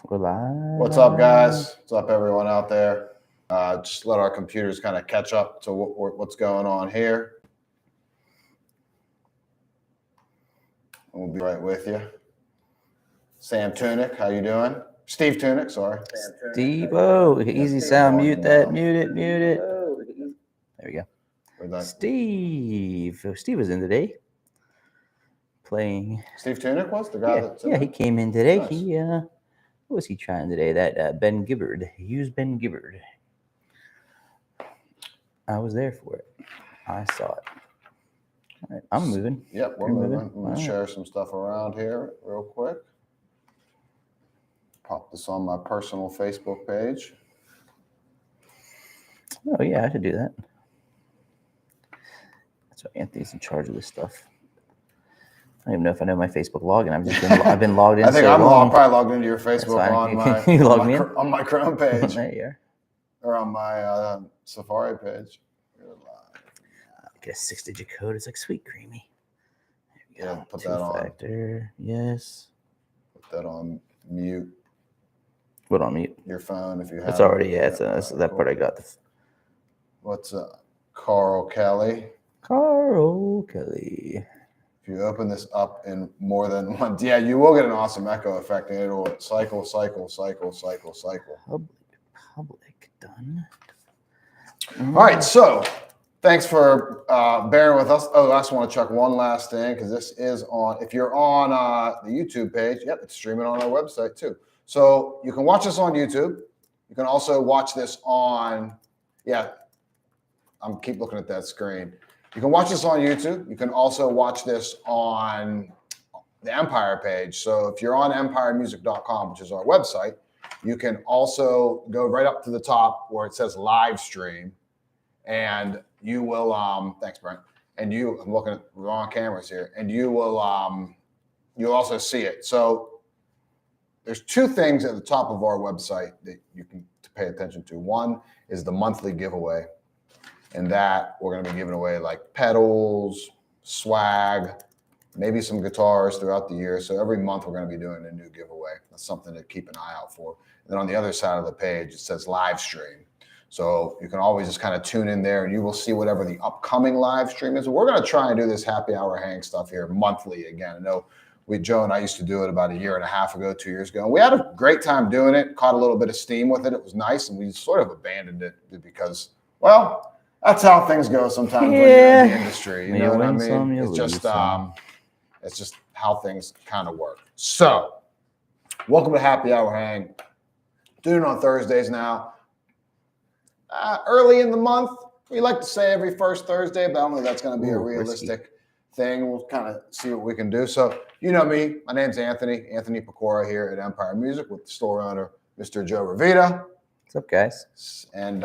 We're live. What's up, guys? What's up, everyone out there? Just let our computers kind of catch up to what's going on here. We'll be right with you. Sam Tunick, how you doing? Steve Tunick, sorry. Steve-O, easy sound, mute that, mute it. There we go. Steve. Steve was in today. Playing. Steve Tunick was the guy Yeah, he came in today. Nice. He what was he trying today? That Ben Gibbard. He used Ben Gibbard. I was there for it. I saw it. All right, I'm moving. Yep, we're moving. I'm going to share some stuff around here real quick. Pop this on my personal Facebook page. Oh, yeah, I should do that. That's why Anthony's in charge of this stuff. I don't even know if I know my Facebook login. I've been logged in. I think so I'm long. probably logged into your Facebook on my Chrome page. There you are. Or on my Safari page. Get a 6-digit code. It's like sweet creamy. There we go. Yeah, put that on. Two-factor. Yes. Put that on mute. What on mute? Your phone if you have. It's already, yeah. It's that part I got. What's Carl Kelly? Carl Kelly. If you open this up in more than one, yeah, you will get an awesome echo effect, and it'll cycle. Public done. All right, so thanks for bearing with us. Oh, I just want to check one last thing because this is on. If you're on the YouTube page, yep, it's streaming on our website too. So you can watch this on YouTube. You can also watch this on. Yeah, I'm keep looking at that screen. You can watch this on YouTube. You can also watch this on the Empire page. So if you're on empiremusic.com, which is our website, you can also go right up to the top where it says live stream, and you will. Thanks, Brent. And I'm looking at the wrong cameras here, and you will. You'll also see it. So there's two things at the top of our website that you can pay attention to. One is the monthly giveaway. And that we're going to be giving away like pedals, swag, maybe some guitars throughout the year. So every month we're going to be doing a new giveaway. That's something to keep an eye out for. And then on the other side of the page, it says live stream. So you can always just kind of tune in there and you will see whatever the upcoming live stream is. We're going to try and do this happy hour hang stuff here monthly again. I know Joe and I used to do it about 1.5 years ago, 2 years ago. And we had a great time doing it, caught a little bit of steam with it. It was nice. And we sort of abandoned it because, well, that's how things go sometimes when you're in the industry. You know what I mean? It's just how things kind of work. So, welcome to Happy Hour Hang. Doing it on Thursdays now. Early in the month, we like to say every first Thursday, but I don't know if that's going to be a realistic thing. We'll kind of see what we can do. So, you know me. My name's Anthony Pecora here at Empire Music with the store owner, Mr. Joe Revita. What's up, guys? And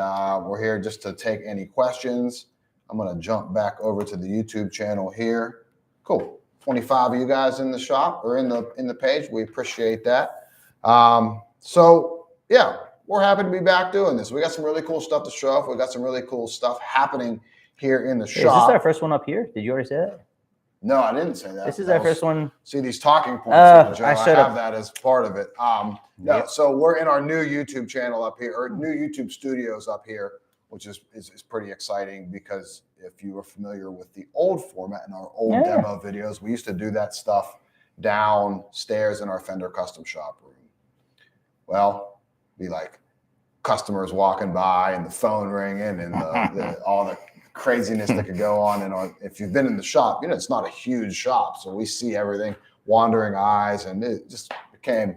we're here just to take any questions. I'm going to jump back over to the YouTube channel here. Cool. 25 of you guys in the shop or in the page. We appreciate that. So, yeah, we're happy to be back doing this. We got some really cool stuff to show off. We got some really cool stuff happening here in the shop. Is this our first one up here? Did you already say that? No, I didn't say that. This is our first one. See these talking points, Joe. I have that as part of it. No, Yep. So we're in our new YouTube channel up here, or new YouTube studios up here, which is pretty exciting because if you were familiar with the old format and our old demo videos, we used to do that stuff downstairs in our Fender custom shop room. Well, be like customers walking by and the phone ringing and all the craziness that could go on. If you've been in the shop, you know, it's not a huge shop. So we see everything, wandering eyes, and it just became,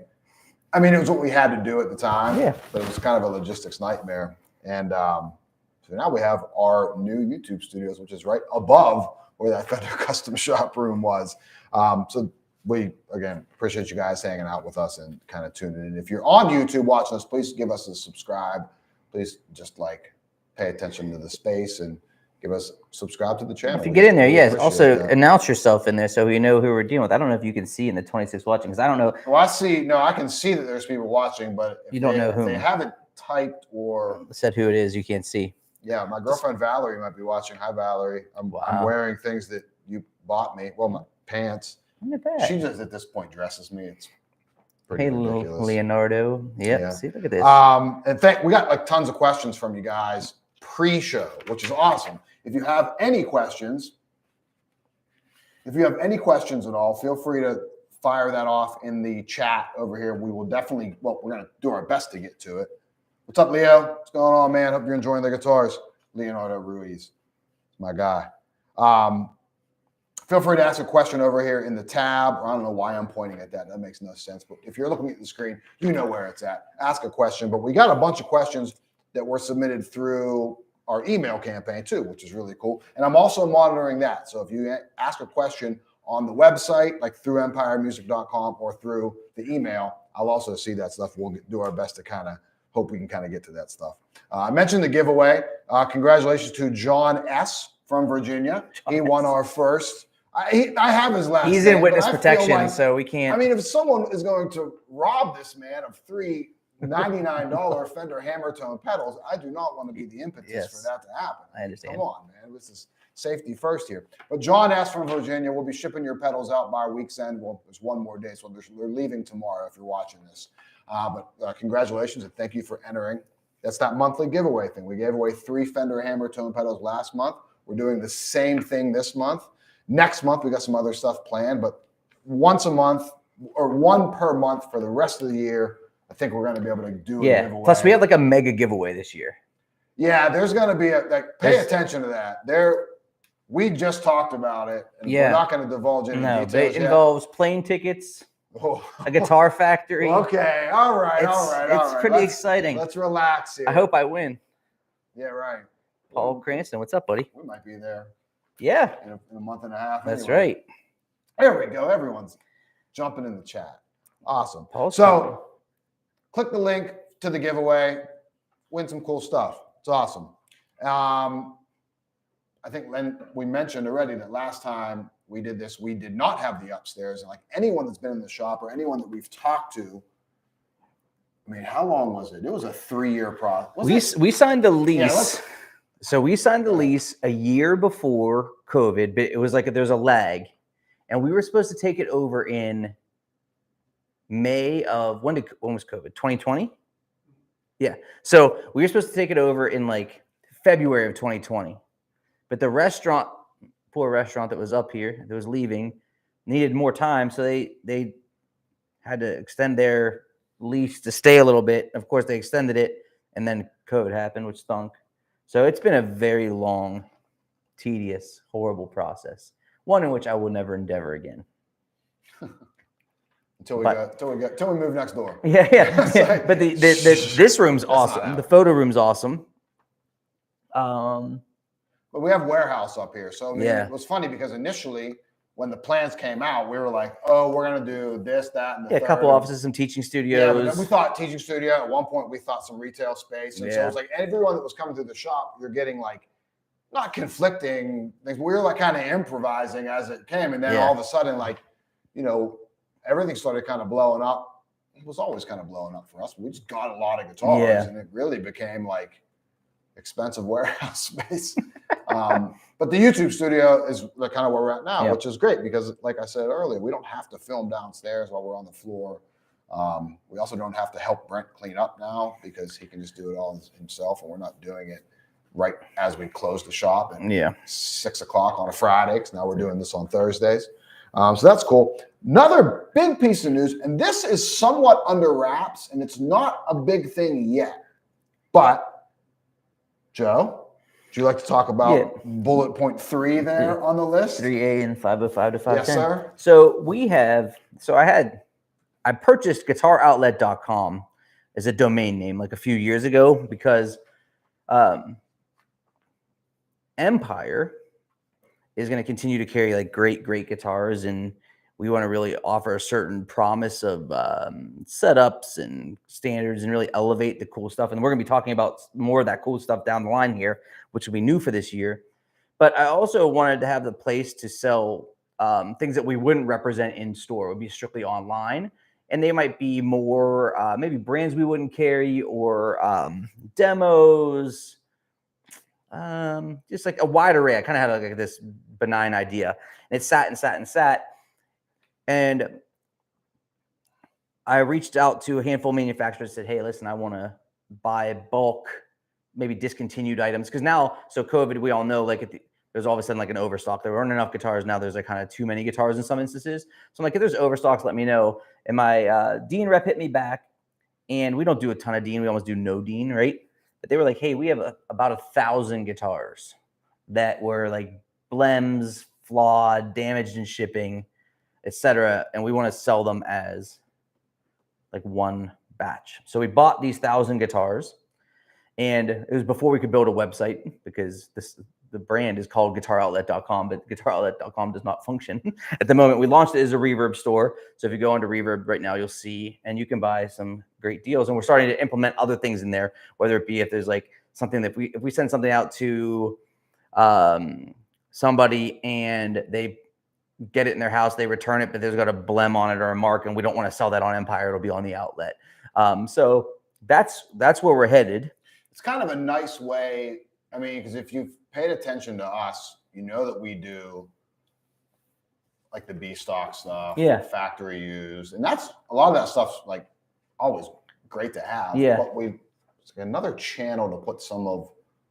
I mean, it was what we had to do at the time, but it was kind of a logistics nightmare. And so now we have our new YouTube studios, which is right above where that Fender custom shop room was. So we, again, appreciate you guys hanging out with us and kind of tuning in. If you're on YouTube watching us, please give us a subscribe. Please just pay attention to the space and subscribe to the channel. If you get in there, yes. Also announce yourself in there so we know who we're dealing with. I don't know if you can see in the 26 watching because I don't know. Well, I can see that there's people watching, but you don't know whom. If they haven't typed or said who it is, you can't see. Yeah, my girlfriend Valerie might be watching. Hi, Valerie. I'm wearing things that you bought me. Well, my pants. Look at that. She just at this point dresses me. pretty Hey, ridiculous. Leonardo. Yep. Yeah. See, look at this. And we got like tons of questions from you guys pre-show, which is awesome. If you have any questions at all, feel free to fire that off in the chat over here. We will definitely, we're going to do our best to get to it. What's up, Leo? What's going on, man? Hope you're enjoying the guitars. Leonardo Ruiz, my guy. Feel free to ask a question over here in the tab. I don't know why I'm pointing at that. That makes no sense. But if you're looking at the screen, you know where it's at. Ask a question. But we got a bunch of questions that were submitted through our email campaign too, which is really cool. And I'm also monitoring that. So if you ask a question on the website, like through empiremusic.com or through the email, I'll also see that stuff. We'll do our best to kind of hope we can kind of get to that stuff. I mentioned the giveaway. Congratulations to John S. from Virginia. He won our first. I have his last name. He's in witness protection, like, so we can't. I mean, if someone is going to rob this man of three $99 Fender Hammertone pedals, I do not want to be the impetus for that to happen. I understand. Come on, man. This is safety first here. But John S. from Virginia will be shipping your pedals out by week's end. Well, there's one more day, so they're leaving tomorrow if you're watching this. But congratulations and thank you for entering. That's that monthly giveaway thing. We gave away 3 Fender Hammertone pedals last month. We're doing the same thing this month. Next month, we got some other stuff planned, but once a month or one per month for the rest of the year, I think we're going to be able to do a giveaway. Plus, we have like a mega giveaway this year. Yeah, there's going to be pay attention to that. We just talked about it, and we're not going to divulge any details it involves plane tickets, a guitar factory. Okay, all right. It's pretty exciting. Let's relax here. I hope I win. Yeah, right. Paul Cranston, what's up, buddy? We might be there. Yeah. In a month and a half. That's right. There we go. Everyone's jumping in the chat. Awesome. Paul's so click the link to the giveaway. Win some cool stuff. It's awesome. I think we mentioned already that last time we did this, we did not have the upstairs. And like anyone that's been in the shop or anyone that we've talked to, I mean, how long was it? It was a 3-year process. We signed the lease. So we signed the lease a year before COVID, but it was like there's a lag. And we were supposed to take it over in May of, when was COVID? 2020? Yeah. So we were supposed to take it over in like February of 2020. But the poor restaurant that was up here, that was leaving, needed more time. So they had to extend their lease to stay a little bit. Of course, they extended it, and then COVID happened, which stunk. So it's been a very long, tedious, horrible process. One in which I will never endeavor again. Until we move next door. Yeah. But this room's awesome. The photo room's awesome. But we have warehouse up here. So I mean, it was funny because initially when the plans came out, we were like, oh, we're going to do this, that, and the third. A couple offices, some teaching studios. Yeah, we thought teaching studio. At one point, we thought some retail space. And so it was like everyone that was coming through the shop, you're getting like, not conflicting things. We were like kind of improvising as it came. And then all of a sudden, like, everything started kind of blowing up. It was always kind of blowing up for us. We just got a lot of guitars and it really became like expensive warehouse space. But the YouTube studio is kind of where we're at now, which is great because like I said earlier, we don't have to film downstairs while we're on the floor. We also don't have to help Brent clean up now because he can just do it all himself and we're not doing it right as we close the shop at 6 o'clock on a Friday, because now we're doing this on Thursdays. So that's cool. Another big piece of news, and this is somewhat under wraps, and it's not a big thing yet. But, Joe, would you like to talk about bullet point 3 there on the list? 3A and 505 to 510. Yes, sir. So I purchased guitaroutlet.com as a domain name like a few years ago because Empire is going to continue to carry like great guitars, and we want to really offer a certain promise of setups and standards and really elevate the cool stuff. And we're going to be talking about more of that cool stuff down the line here, which will be new for this year. But I also wanted to have the place to sell things that we wouldn't represent in store. It would be strictly online. And they might be more maybe brands we wouldn't carry or demos, just like a wide array. I kind of had like this benign idea. And it sat. And I reached out to a handful of manufacturers, said, hey, listen, I want to buy bulk, maybe discontinued items. Because now, so COVID, we all know, like there's all of a sudden like an overstock. There weren't enough guitars. Now there's like kind of too many guitars in some instances. So I'm like, if there's overstocks, let me know. And my Dean rep hit me back, and we don't do a ton of Dean. We almost do no Dean, right? But they were like, hey, we have about 1,000 guitars that were like blems, flawed, damaged in shipping, etc. And we want to sell them as like one batch. So we bought these 1,000 guitars, and it was before we could build a website, because the brand is called GuitarOutlet.com, but GuitarOutlet.com does not function at the moment. We launched it as a Reverb store. So if you go onto Reverb right now, you'll see, and you can buy some great deals. And we're starting to implement other things in there, whether it be if there's like something that if we send something out to somebody and they get it in their house, they return it, but there's got a blem on it or a mark, and we don't want to sell that on Empire. It'll be on the outlet. So that's where we're headed. It's kind of a nice way. I mean, because if you've paid attention to us, you know that we do like the B stock stuff, factory used, and that's a lot of that stuff's like always great to have. Yeah. But it's another channel to put some of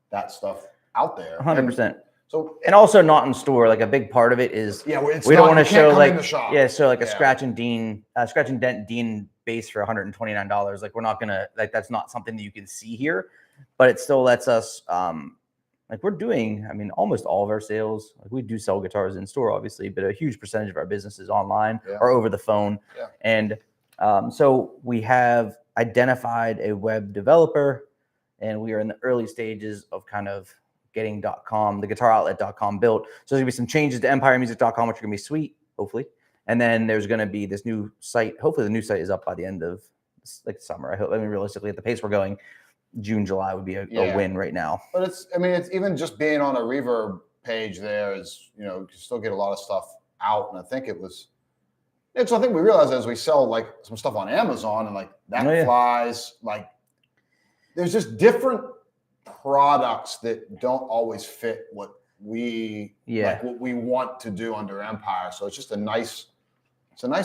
that stuff out there. 100%. So, and also not in store. Like a big part of it is we don't want to show like a scratch and dent Dean bass for $129. Like we're not gonna, like, that's not something that you can see here, but it still lets us like we're doing, I mean, almost all of our sales, like we do sell guitars in store, obviously, but a huge percentage of our business is online or over the phone. Yeah. And so we have identified a web developer, and we are in the early stages of kind of getting .com, the GuitarOutlet.com built. So there's gonna be some changes to EmpireMusic.com, which are gonna be sweet, hopefully. And then there's gonna be this new site. Hopefully the new site is up by the end of like summer. I mean, realistically, at the pace we're going, June, July would be a win right now. But it's even just being on a Reverb page there is, you know, you can still get a lot of stuff out. And I think I think we realized as we sell like some stuff on Amazon and like that flies, like there's just different products that don't always fit what we like what we want to do under Empire. So it's just a nice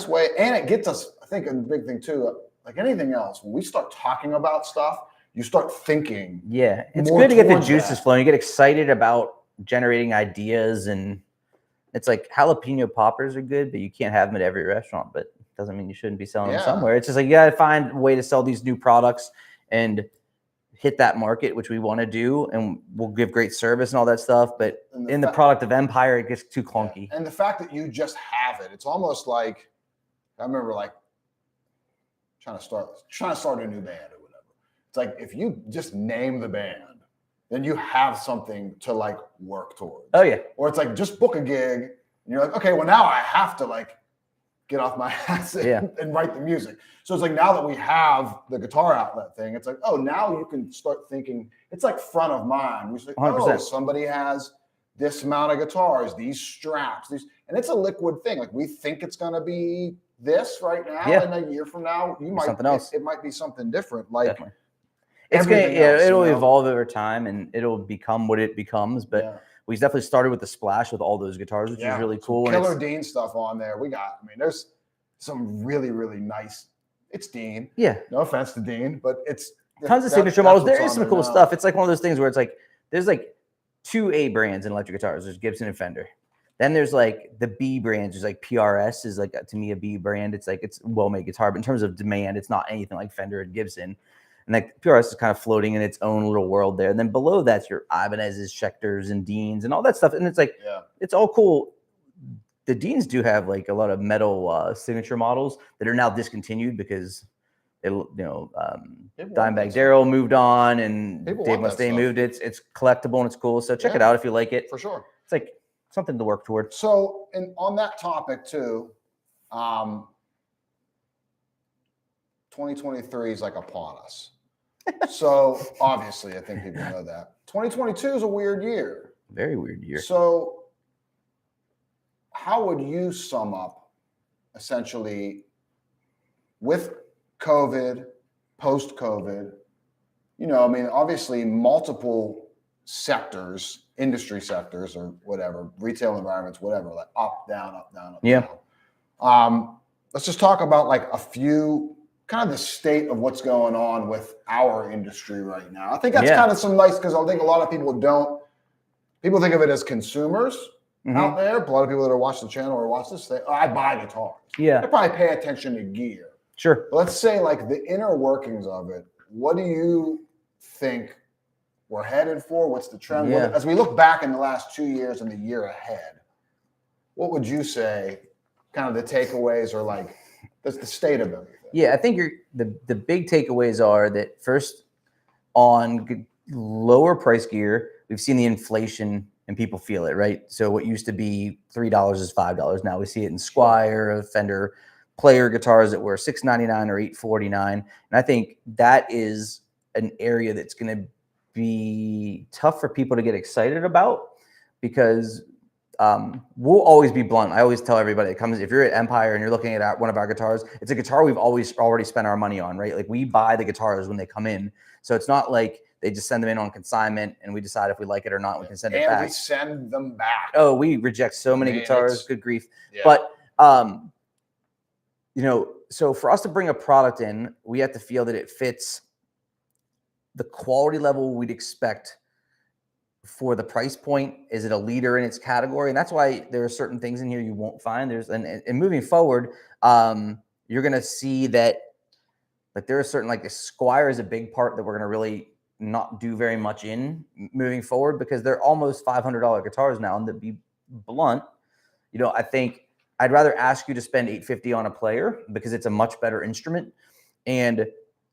way, and it gets us, I think, a big thing too, like anything else, when we start talking about stuff, you start thinking. Yeah, it's good to get the juices flowing. You get excited about generating ideas, and it's like jalapeno poppers are good, but you can't have them at every restaurant. But it doesn't mean you shouldn't be selling them somewhere. It's just like you got to find a way to sell these new products and hit that market, which we want to do, and we'll give great service and all that stuff. But in the product of Empire, it gets too clunky. And the fact that you just have it, it's almost like, I remember like trying to start a new band or whatever. It's like if you just name the band, then you have something to like work towards. Oh yeah. Or it's like just book a gig and you're like, okay, well now I have to like get off my ass and write the music. So it's like now that we have the Guitar Outlet thing, it's like, oh, now you can start thinking, it's like front of mind. You're like, 100%. Oh, somebody has this amount of guitars, these straps, and it's a liquid thing. Like we think it's gonna be this right now, and a year from now, something else. It might be something different. Like definitely. It's gonna, it'll evolve over time, and it'll become what it becomes. But we definitely started with the Splash with all those guitars, which is really cool. Killer Dean stuff on there. There's some really, really nice. It's Dean. Yeah. No offense to Dean, but it's tons of signature models. There is some cool stuff. It's like one of those things where it's like there's like 2 A brands in electric guitars. There's Gibson and Fender. Then there's like the B brands. There's like PRS is like, to me, a B brand. It's like it's a well-made guitar, but in terms of demand, it's not anything like Fender and Gibson. And like PRS is kind of floating in its own little world there. And then below that's your Ibanez's, Schecters, and Deans and all that stuff. And it's like, it's all cool. The Deans do have like a lot of metal signature models that are now discontinued because Dimebag Darrell moved on and Dave Mustaine moved. It's collectible and it's cool. So check it out if you like it. For sure. It's like something to work toward. So, and on that topic too, 2023 is like upon us. So obviously, I think people know that. 2022 is a weird year. Very weird year. So how would you sum up essentially with COVID, post-COVID, obviously multiple sectors, industry sectors or whatever, retail environments, whatever, like up, down, up, down, up, down. Let's just talk about like a few kind of the state of what's going on with our industry right now. I think that's Yeah. kind of some nice, because I think a lot of people think of it as consumers out there. A lot of people that are watching the channel or watch this say, oh, I buy guitars. Yeah. They probably pay attention to gear. Sure. But let's say like the inner workings of it. What do you think we're headed for? What's the trend? Yeah. As we look back in the last 2 years and the year ahead, what would you say kind of the takeaways or like that's the state of everything? Yeah, I think the big takeaways are that first, on lower price gear, we've seen the inflation and people feel it, right? So what used to be $3 is $5. Now we see it in Squire, Fender player guitars that were $6.99 or $8.49. And I think that is an area that's going to be tough for people to get excited about, because we'll always be blunt. I always tell everybody that comes, if you're at Empire and you're looking at one of our guitars, it's a guitar we've always already spent our money on, right? Like we buy the guitars when they come in. So it's not like they just send them in on consignment and we decide if we like it or not, we can send it back. And we send them back. Oh, we reject so many guitars. Good grief. Yeah. But, so for us to bring a product in, we have to feel that it fits the quality level we'd expect for the price point. Is it a leader in its category? And that's why there are certain things in here you won't find. And moving forward, you're going to see that like there are certain, like the Squire is a big part that we're going to really not do very much in moving forward, because they're almost $500 guitars now. And to be blunt, I think I'd rather ask you to spend $850 on a player because it's a much better instrument, and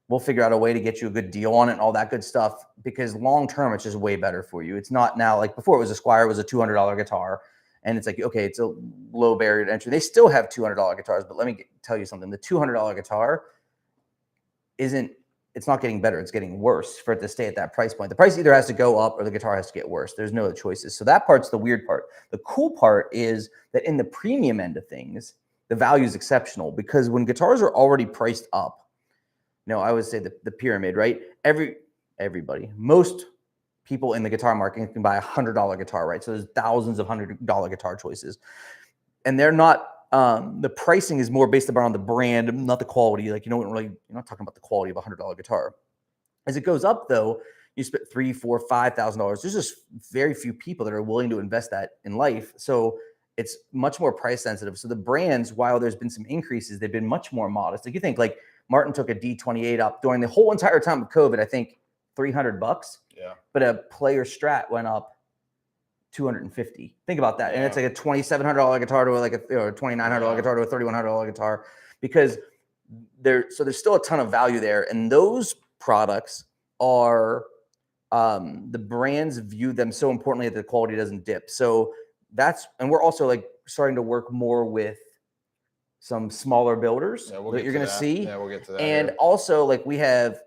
we'll figure out a way to get you a good deal on it and all that good stuff, because long term it's just way better for you. It's not now like before. It was a Squire, it was a $200 guitar, and it's like, okay, it's a low barrier to entry. They still have $200 guitars, but let me tell you something. The $200 guitar it's not getting better. It's getting worse for it to stay at that price point. The price either has to go up or the guitar has to get worse. There's no other choices. So that part's the weird part. The cool part is that in the premium end of things, the value is exceptional, because when guitars are already priced up, I would say the pyramid, right? Everybody, most people in the guitar market can buy $100 guitar, right? So there's thousands of $100 guitar choices, and they're not. The pricing is more based around the brand, not the quality. Like you're not talking about the quality of a $100 guitar. As it goes up, though, you spend $3,000, $4,000, $5,000. There's just very few people that are willing to invest that in life. So it's much more price sensitive. So the brands, while there's been some increases, they've been much more modest. Like you think, like Martin took a D28 up during the whole entire time of COVID, I think $300. Yeah. But a player Strat went up $250. Think about that. And it's like a $2,700 guitar to like a $2,900 guitar to a $3,100 guitar, because there's still a ton of value there. And those products are, the brands view them so importantly that the quality doesn't dip. So and we're also like starting to work more with some smaller builders that you're going to see. Yeah, we'll get to that. And also like we have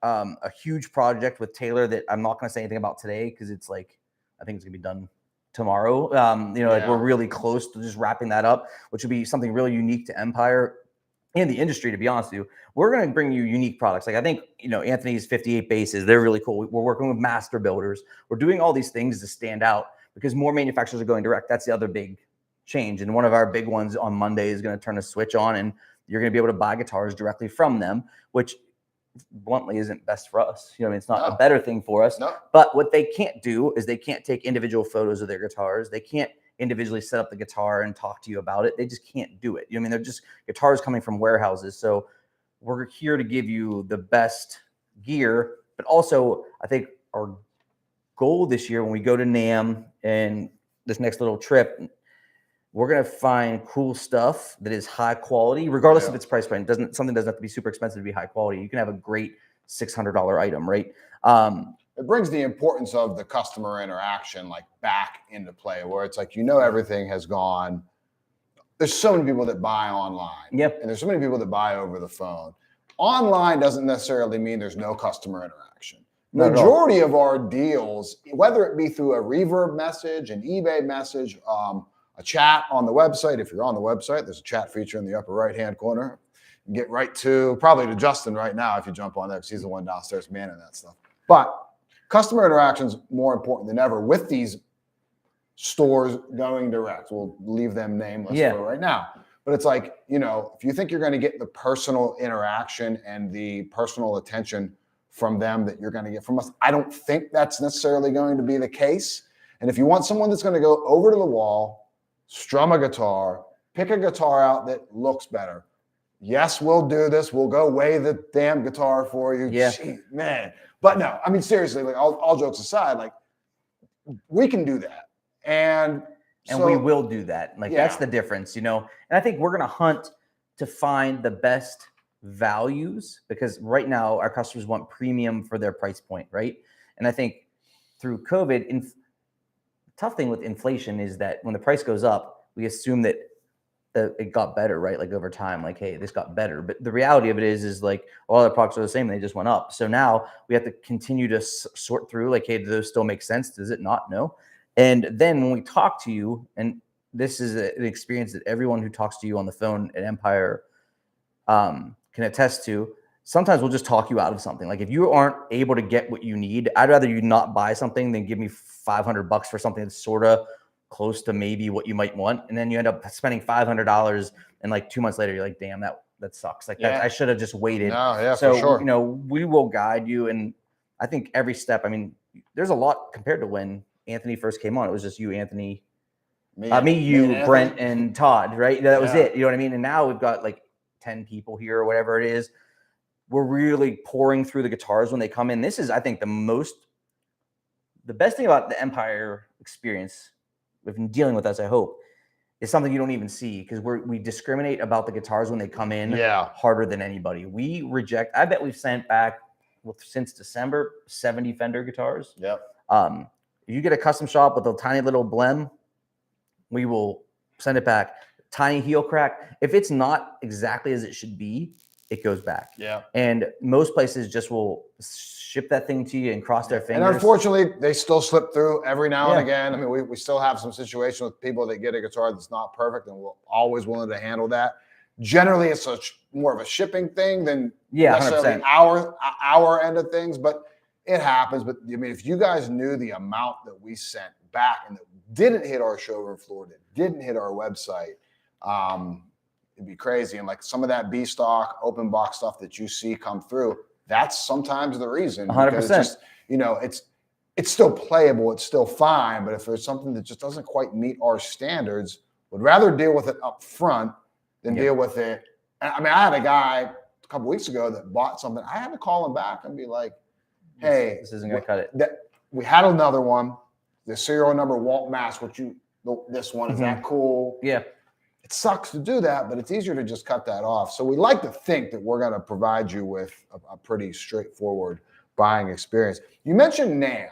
a huge project with Taylor that I'm not going to say anything about today, because it's like, I think it's gonna be done tomorrow. Like we're really close to just wrapping that up, which would be something really unique to Empire and the industry, to be honest with you. We're gonna bring you unique products. Like I think, Anthony's 58 basses, they're really cool. We're working with master builders. We're doing all these things to stand out, because more manufacturers are going direct. That's the other big change. And one of our big ones on Monday is gonna turn a switch on, and you're gonna be able to buy guitars directly from them, which bluntly isn't best for us. It's not a better thing for us. No. But what they can't do is they can't take individual photos of their guitars. They can't individually set up the guitar and talk to you about it. They just can't do it. They're just guitars coming from warehouses. So we're here to give you the best gear, but also I think our goal this year when we go to NAMM and this next little trip, we're going to find cool stuff that is high quality, regardless of its price point. Something doesn't have to be super expensive to be high quality. You can have a great $600 item, right? It brings the importance of the customer interaction like back into play, where it's like, everything has gone. There's so many people that buy online. Yep. And there's so many people that buy over the phone. Online doesn't necessarily mean there's no customer interaction. Majority of our deals, whether it be through a Reverb message, an eBay message, a chat on the website. If you're on the website, there's a chat feature in the upper right-hand corner. You get right to, probably to Justin right now if you jump on there, because he's the one downstairs manning that stuff. But customer interaction's more important than ever with these stores going direct. We'll leave them nameless for right now. But it's like, if you think you're going to get the personal interaction and the personal attention from them that you're going to get from us, I don't think that's necessarily going to be the case. And if you want someone that's going to go over to the wall, strum a guitar, pick a guitar out that looks better. Yes, we'll do this. We'll go weigh the damn guitar for you. Yeah. Gee, man. But no, I mean, seriously, like all jokes aside, like we can do that. And we will do that. Like, that's the difference, And I think we're going to hunt to find the best values, because right now our customers want premium for their price point, right? And I think through COVID, tough thing with inflation is that when the price goes up, we assume that it got better, right? Like over time, like, hey, this got better. But the reality of it is like all the products are the same. They just went up. So now we have to continue to sort through, like, hey, do those still make sense? Does it not? No. And then when we talk to you, and this is an experience that everyone who talks to you on the phone at Empire can attest to, sometimes we'll just talk you out of something. Like, if you aren't able to get what you need, I'd rather you not buy something than give me $500 for something that's sort of close to maybe what you might want. And then you end up spending $500 and like 2 months later, you're like, damn, that sucks. Like, I should have just waited. No, yeah, so, for sure. We will guide you. And I think every step, I mean, there's a lot compared to when Anthony first came on. It was just you, Anthony, me, you, Brent, and Todd, right? That was it. You know what I mean? And now we've got like 10 people here or whatever it is. We're really pouring through the guitars when they come in. This is, I think, the best thing about the Empire experience, with dealing with us, I hope, is something you don't even see, because we discriminate about the guitars when they come in harder than anybody. We reject. I bet we've sent back since December 70 Fender guitars. Yep. If you get a custom shop with a tiny little blem, we will send it back. Tiny heel crack. If it's not exactly as it should be, it goes back. Yeah. And most places just will ship that thing to you and cross their fingers. And unfortunately, they still slip through every now and again. I mean, we still have some situation with people that get a guitar that's not perfect, and we're always willing to handle that. Generally, it's more of a shipping thing than necessarily 100%. our end of things, but it happens. But I mean, if you guys knew the amount that we sent back and that didn't hit our showroom floor, that didn't hit our website, it'd be crazy. And like some of that B stock, open box stuff that you see come through, that's sometimes the reason. 100%. It's still playable, it's still fine. But if there's something that just doesn't quite meet our standards, would rather deal with it up front than deal with it. I mean, I had a guy a couple weeks ago that bought something. I had to call him back and be like, hey, this isn't gonna cut it. We had another one. The serial number won't match this one. Is that cool? Yeah. It sucks to do that, but it's easier to just cut that off. So we like to think that we're going to provide you with a pretty straightforward buying experience. You mentioned NAMM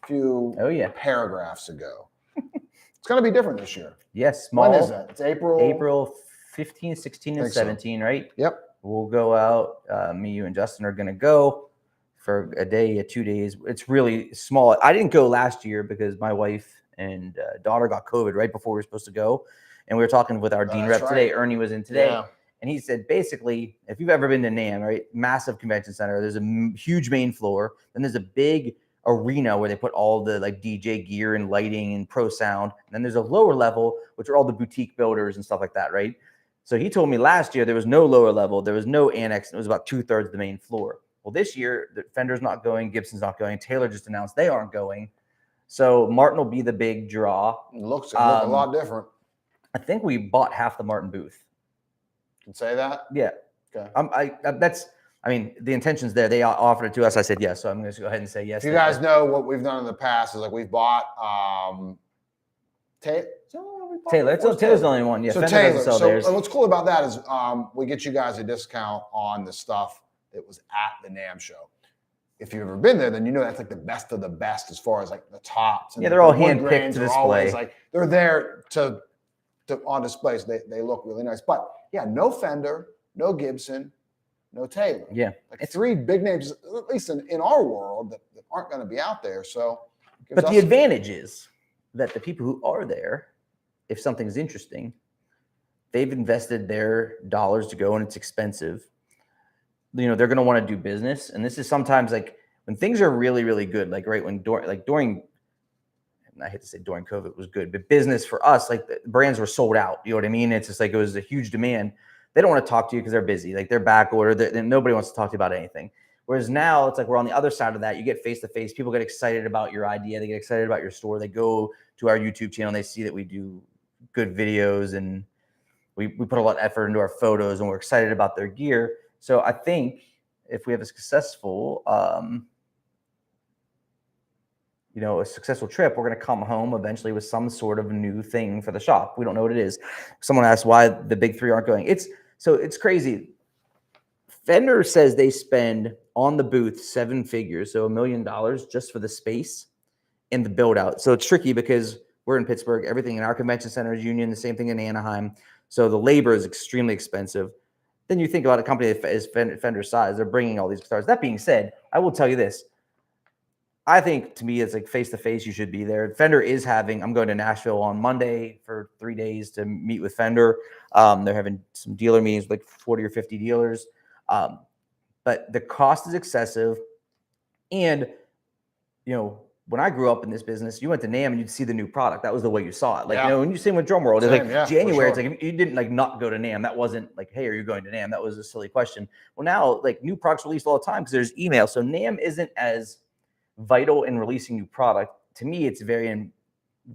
a few paragraphs ago. It's going to be different this year. Yes. Small. When is that? It's April 15, 16, and 17, right? Yep. We'll go out. Me, you, and Justin are going to go for a day, 2 days. It's really small. I didn't go last year because my wife and daughter got COVID right before we were supposed to go. And we were talking with our dean rep today. Ernie was in today. And he said, basically, if you've ever been to NAMM, right, massive convention center, there's a huge main floor. Then there's a big arena where they put all the like DJ gear and lighting and pro sound. And then there's a lower level, which are all the boutique builders and stuff like that, right? So he told me last year there was no lower level. There was no annex. It was about 2/3 of the main floor. Well, this year, the Fender's not going. Gibson's not going. Taylor just announced they aren't going. So Martin will be the big draw. It looks a lot different. I think we bought half the Martin booth. Can say that? Yeah. Okay. I mean, the intention's there. They offered it to us. I said yes. So I'm going to go ahead and say yes. If you guys know what we've done in the past is like we've bought Taylor. Taylor's the only one. Yeah. So Taylor. So what's cool about that is we get you guys a discount on the stuff that was at the NAMM show. If you've ever been there, then you know that's like the best of the best as far as like the tops. And they're all hand-picked to display. Like they're there to on display. So they look really nice. But yeah, no Fender, no Gibson, no Taylor. Yeah. Like three big names, at least in our world, that aren't going to be out there. So, but the advantage is that the people who are there, if something's interesting, they've invested their dollars to go and it's expensive. You know, they're going to want to do business. And this is sometimes like when things are really, really good, like right when during I hate to say during COVID was good, but business for us, like the brands were sold out. You know what I mean? It's just like it was a huge demand. They don't want to talk to you because they're busy. Like they're back ordered. Nobody wants to talk to you about anything. Whereas now it's like we're on the other side of that. You get face to face. People get excited about your idea. They get excited about your store. They go to our YouTube channel. And they see that we do good videos and we put a lot of effort into our photos and we're excited about their gear. So I think if we have a successful, a successful trip, we're going to come home eventually with some sort of new thing for the shop. We don't know what it is. Someone asked why the big three aren't going. It's crazy. Fender says they spend on the booth 7 figures, so $1 million just for the space and the build out. So it's tricky because we're in Pittsburgh. Everything in our convention center is union, the same thing in Anaheim. So the labor is extremely expensive. Then you think about a company that is Fender's size, they're bringing all these guitars. That being said, I will tell you this. I think to me, it's like face to face, you should be there. Fender is I'm going to Nashville on Monday for 3 days to meet with Fender. They're having some dealer meetings with like 40 or 50 dealers. But the cost is excessive. And, when I grew up in this business, you went to NAMM and you'd see the new product. That was the way you saw it. Like, when you sing with Drum World, it's like January, it's like you didn't like not go to NAMM. That wasn't like, hey, are you going to NAMM? That was a silly question. Well, now like new products released all the time because there's email. So NAMM isn't as vital in releasing new product. To me, it's very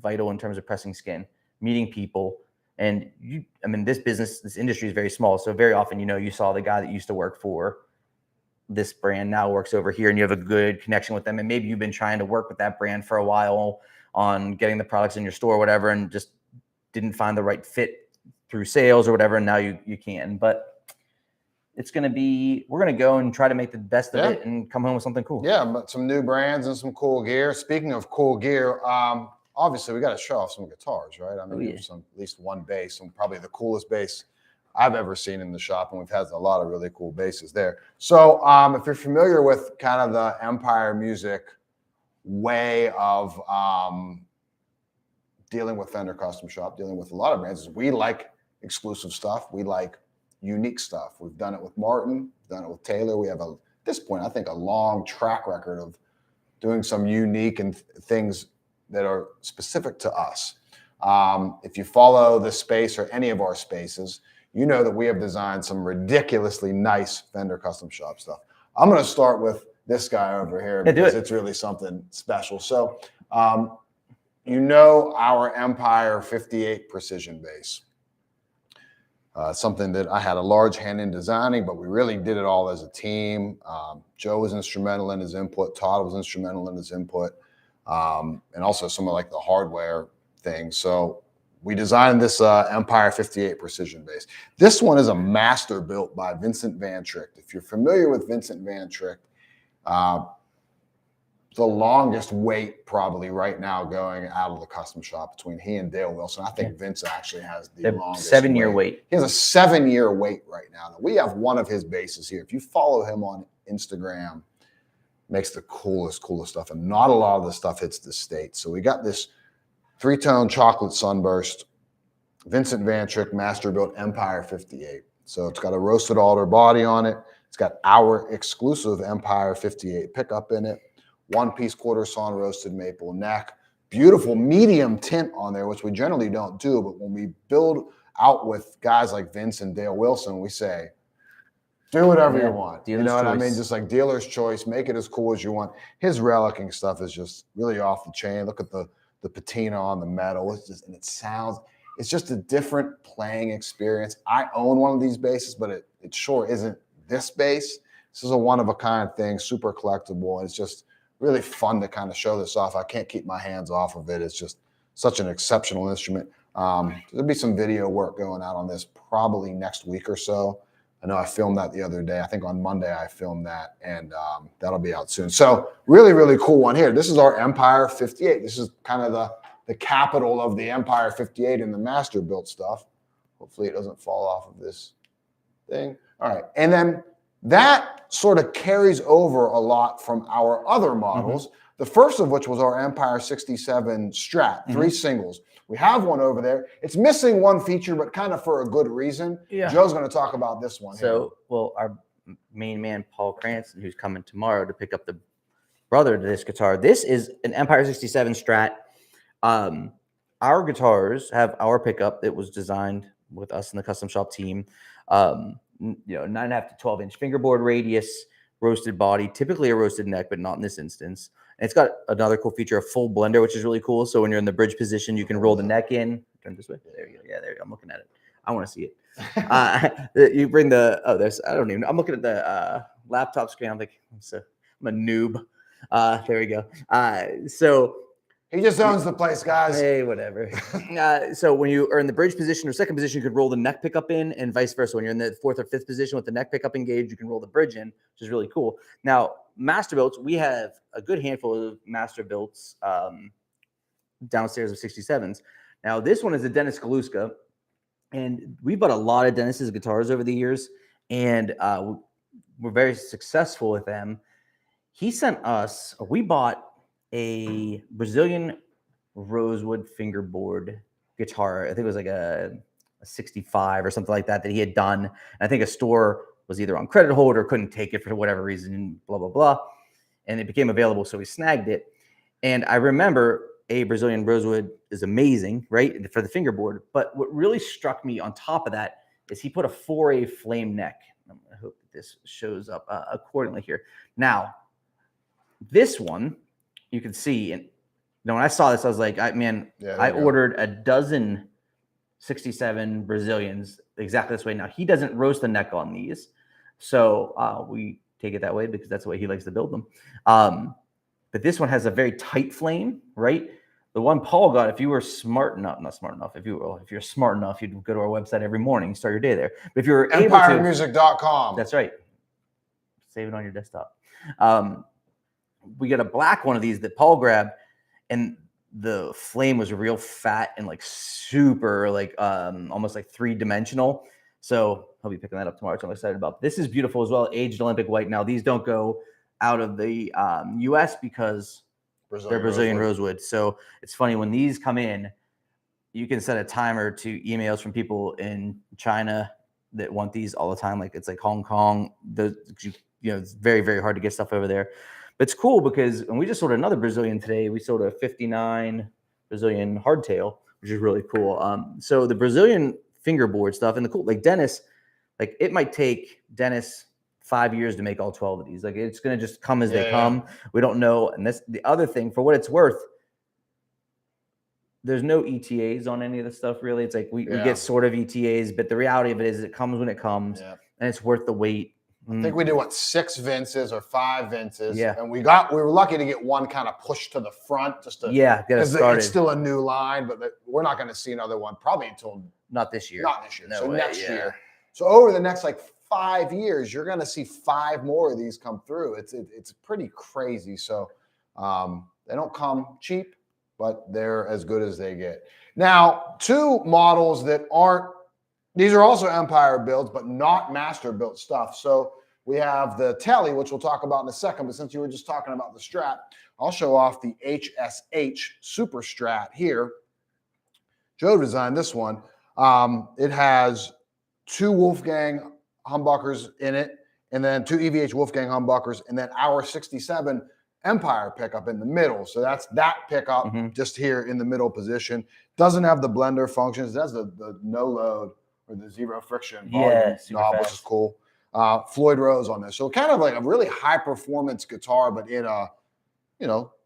vital in terms of pressing skin, meeting people. And this industry is very small. So very often, you saw the guy that used to work for this brand now works over here and you have a good connection with them. And maybe you've been trying to work with that brand for a while on getting the products in your store or whatever, and just didn't find the right fit through sales or whatever. And now you can, but we're going to go and try to make the best of it and come home with something cool. Yeah. But some new brands and some cool gear. Speaking of cool gear, obviously we got to show off some guitars, right? I mean, at least one bass, and probably the coolest bass I've ever seen in the shop, and we've had a lot of really cool basses there. So if you're familiar with kind of the Empire Music way of dealing with Fender Custom Shop, dealing with a lot of brands, we like exclusive stuff. We like unique stuff. We've done it with Martin, done it with Taylor. We have at this point, I think, a long track record of doing some unique and things that are specific to us. If you follow the space or any of our spaces, you know that we have designed some ridiculously nice Fender Custom Shop stuff. I'm going to start with this guy over here because it's really something special. So, our Empire 58 Precision bass. Something that I had a large hand in designing, but we really did it all as a team. Joe was instrumental in his input. Todd was instrumental in his input. And also some of like the hardware things. So we designed this Empire 58 Precision bass. This one is a master built by Vincent Van Tricht. If you're familiar with Vincent Van Tricht, the longest wait probably right now going out of the custom shop between he and Dale Wilson. I think Vince actually has the longest 7-year wait. He has a 7-year wait right now. We have one of his basses here. If you follow him on Instagram, makes the coolest stuff. And not a lot of the stuff hits the States. So we got this 3-tone chocolate sunburst, Vincent Van Tricht master built Empire 58. So it's got a roasted alder body on it. It's got our exclusive Empire 58 pickup in it. 1-piece quarter sawn roasted maple neck. Beautiful medium tint on there, which we generally don't do. But when we build out with guys like Vince and Dale Wilson, we say, do whatever you want. You know what I mean? Just like dealer's choice, make it as cool as you want. His relicking stuff is just really off the chain. Look at the patina on the metal. It's just a different playing experience. I own one of these basses, but it sure isn't this bass. This is a one-of-a-kind thing, super collectible. And it's just really fun to kind of show this off. I can't keep my hands off of it. It's just such an exceptional instrument. There'll be some video work going out on this probably next week or so. I know I filmed that the other day. I think on Monday I filmed that, and that'll be out soon. So really, really cool one here. This is our Empire 58. This is kind of the capital of the Empire 58 and the master built stuff. Hopefully it doesn't fall off of this thing. All right. And then that sort of carries over a lot from our other models. Mm-hmm. The first of which was our Empire 67 Strat, 3 singles. We have one over there. It's missing one feature, but kind of for a good reason. Yeah. Joe's going to talk about this one. Our main man, Paul Cranston, who's coming tomorrow to pick up the brother to this guitar. This is an Empire 67 Strat. Our guitars have our pickup that was designed with us in the custom shop team. 9.5 to 12-inch fingerboard radius, roasted body, typically a roasted neck, but not in this instance. And it's got another cool feature, a full blender, which is really cool. So when you're in the bridge position, you can roll the neck in. Turn this way. There you go. Yeah, there you go. I'm looking at it. I want to see it. You bring I'm looking at the laptop screen. I'm like, I'm a noob. There we go. So he just owns the place, guys. Hey, whatever. So when you are in the bridge position or second position, you could roll the neck pickup in, and vice versa. When you're in the fourth or fifth position with the neck pickup engaged, you can roll the bridge in, which is really cool. Now, Masterbuilts, we have a good handful of Masterbuilts downstairs of 67s. Now, this one is a Dennis Galuska, and we bought a lot of Dennis's guitars over the years, and we're very successful with them. He sent us, we bought a Brazilian rosewood fingerboard guitar. I think it was like a 65 or something like that he had done. And I think a store was either on credit hold or couldn't take it for whatever reason, blah, blah, blah. And it became available, so we snagged it. And I remember a Brazilian rosewood is amazing, right, for the fingerboard. But what really struck me on top of that is he put a 4A flame neck. I hope this shows up accordingly here. Now, this one, you can see, and when I saw this, I was like, I ordered a dozen 67 Brazilians exactly this way. Now, he doesn't roast the neck on these, so we take it that way because that's the way he likes to build them. But this one has a very tight flame, right? The one Paul got, if you were smart enough, if you're smart enough, you'd go to our website every morning, start your day there. But if you're EmpireMusic.com. That's right. Save it on your desktop. We got a black one of these that Paul grabbed, and the flame was real fat and like super like almost like 3-dimensional. So I'll be picking that up tomorrow, which I'm excited about. This is beautiful as well, aged Olympic white. Now these don't go out of the US because they're Brazilian rosewood. So it's funny when these come in, you can set a timer to emails from people in China that want these all the time. Like it's like Hong Kong. It's very, very hard to get stuff over there. But it's cool because when we just sold another Brazilian today, we sold a 59 Brazilian hardtail, which is really cool. So the Brazilian fingerboard stuff and the cool, like Dennis, like it might take Dennis 5 years to make all 12 of these. Like it's going to just come as they come. We don't know. And that's the other thing, for what it's worth, there's no ETAs on any of the stuff really. It's like we get sort of ETAs, but the reality of it is it comes when it comes, and it's worth the wait. I think we did 6 Vinces or 5 Vinces. Yeah. And we were lucky to get one kind of pushed to the front just to get it started. It's still a new line, but we're not going to see another one probably until not this year. No so way, next year. So over the next 5 years, you're going to see 5 more of these come through. It's pretty crazy. So they don't come cheap, but they're as good as they get. Now, 2 models that aren't, these are also Empire builds, but not Master built stuff. So we have the Tele, which we'll talk about in a second. But since you were just talking about the Strat, I'll show off the HSH Super Strat here. Joe designed this one. It has 2 Wolfgang humbuckers in it, and then 2 EVH Wolfgang humbuckers, and then our 67 Empire pickup in the middle. So that's that pickup just here in the middle position. Doesn't have the blender functions. It has the no load or the zero friction volume knob, which is cool. Floyd Rose on this. So kind of like a really high performance guitar, but in a,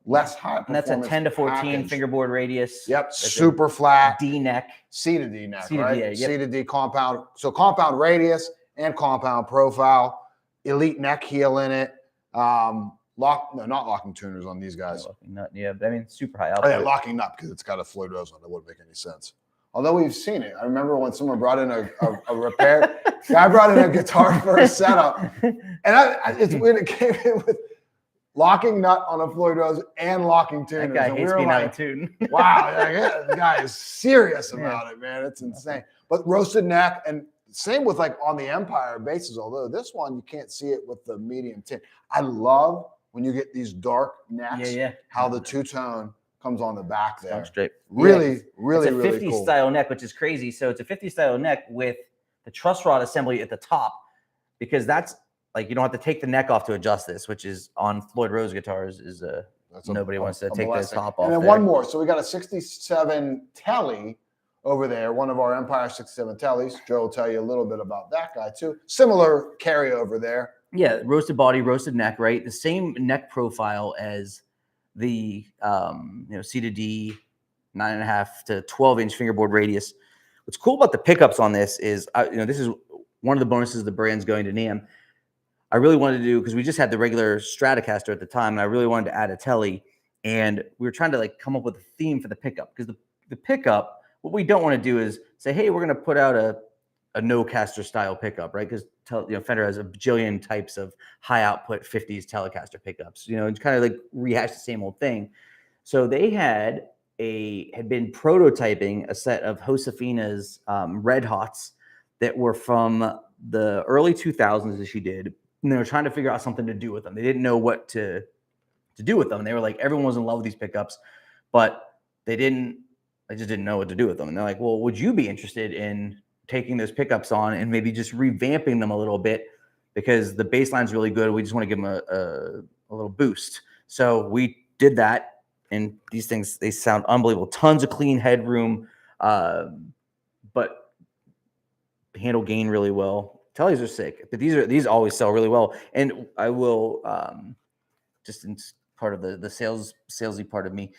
less high performance. And that's a 10 to 14 package. Fingerboard radius. Yep. That's super flat. D neck. C to D neck, C to right? D, yep. C to D compound. So compound radius and compound profile. Elite neck heel in it. Not locking tuners on these guys. Locking nut, yeah. I mean, super high output. Oh, yeah, locking nut because it's got a Floyd Rose on it. It wouldn't make any sense. Although we've seen it. I remember when someone brought in a repair. Guy brought in a guitar for a setup. And it's when it came in with locking nut on a Floyd Rose and locking tuners. That guy and hates being out of tune. Wow, the guy is serious about it, man. It's insane. But roasted neck, and same with on the Empire bases, although this one you can't see it with the medium tint. I love when you get these dark necks, how the two-tone comes on the back there. Straight. Really, it's a 50 cool. style neck, which is crazy. So it's a 50 style neck with the truss rod assembly at the top, because that's you don't have to take the neck off to adjust this, which is on Floyd Rose guitars is a nobody wants to a take the blessing. top off. And then there. one more. So we got a 67 Telly over there, one of our Empire 67 Tellys. Joe will tell you a little bit about that guy too. Similar carryover there. Yeah, roasted body, roasted neck, right? The same neck profile as the C to D 9.5 to 12-inch fingerboard radius. What's cool about the pickups on this is, this is one of the bonuses of the brand's going to NAMM. I really wanted to do, because we just had the regular Stratocaster at the time, and I really wanted to add a Telly, and we were trying to come up with a theme for the pickup, because the pickup, what we don't want to do is say, hey, we're going to put out a no caster style pickup, right? Because Fender has a bajillion types of high output 50s Telecaster pickups, and kind of rehash the same old thing. So they had been prototyping a set of Josefina's Red Hots that were from the early 2000s that she did, and they were trying to figure out something to do with them. They didn't know what to do with them. They were like, everyone was in love with these pickups, but they just didn't know what to do with them. And they're like, well, would you be interested in taking those pickups on and maybe just revamping them a little bit, because the bass line's really good. We just want to give them a little boost. So we did that. And these things, they sound unbelievable. Tons of clean headroom, but handle gain really well. Tellys are sick, but these always sell really well. And I will, just in part of the salesy part of me,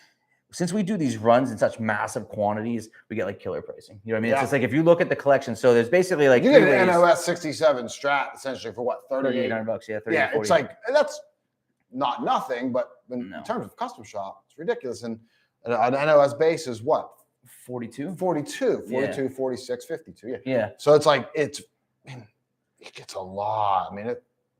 since we do these runs in such massive quantities, we get killer pricing. You know what I mean? Yeah. It's just if you look at the collection, so there's basically you get an NOS 67 Strat essentially for what, $3,800? $3,800, yeah, 30, yeah, 40. it's that's not nothing, but in terms of custom shop, it's ridiculous. And an NOS base is what? 42, 46, 52. Yeah. Yeah. So it's it gets a lot. I mean,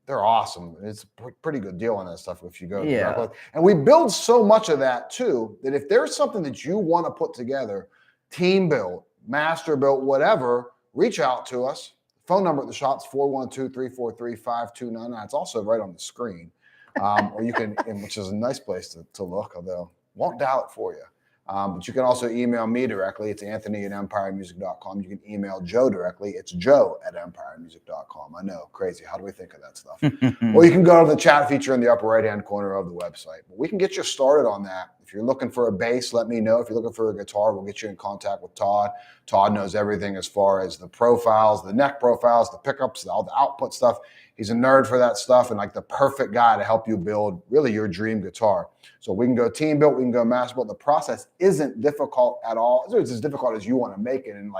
they're awesome. It's a pretty good deal on that stuff if you go. Yeah. And we build so much of that too, that if there's something that you want to put together, team built, master built, whatever, reach out to us. Phone number at the shop is 412-343-5299. It's also right on the screen. Or you can, which is a nice place to look, although won't dial it for you. But you can also email me directly. It's Anthony@empiremusic.com. You can email Joe directly. It's Joe@empiremusic.com. I know, crazy. How do we think of that stuff? Or you can go to the chat feature in the upper right-hand corner of the website. But we can get you started on that. If you're looking for a bass, let me know. If you're looking for a guitar, we'll get you in contact with Todd. Todd knows everything as far as the profiles, the neck profiles, the pickups, all the output stuff. He's a nerd for that stuff and the perfect guy to help you build really your dream guitar. So we can go team built, we can go master built. The process isn't difficult at all. It's as difficult as you want to make it, and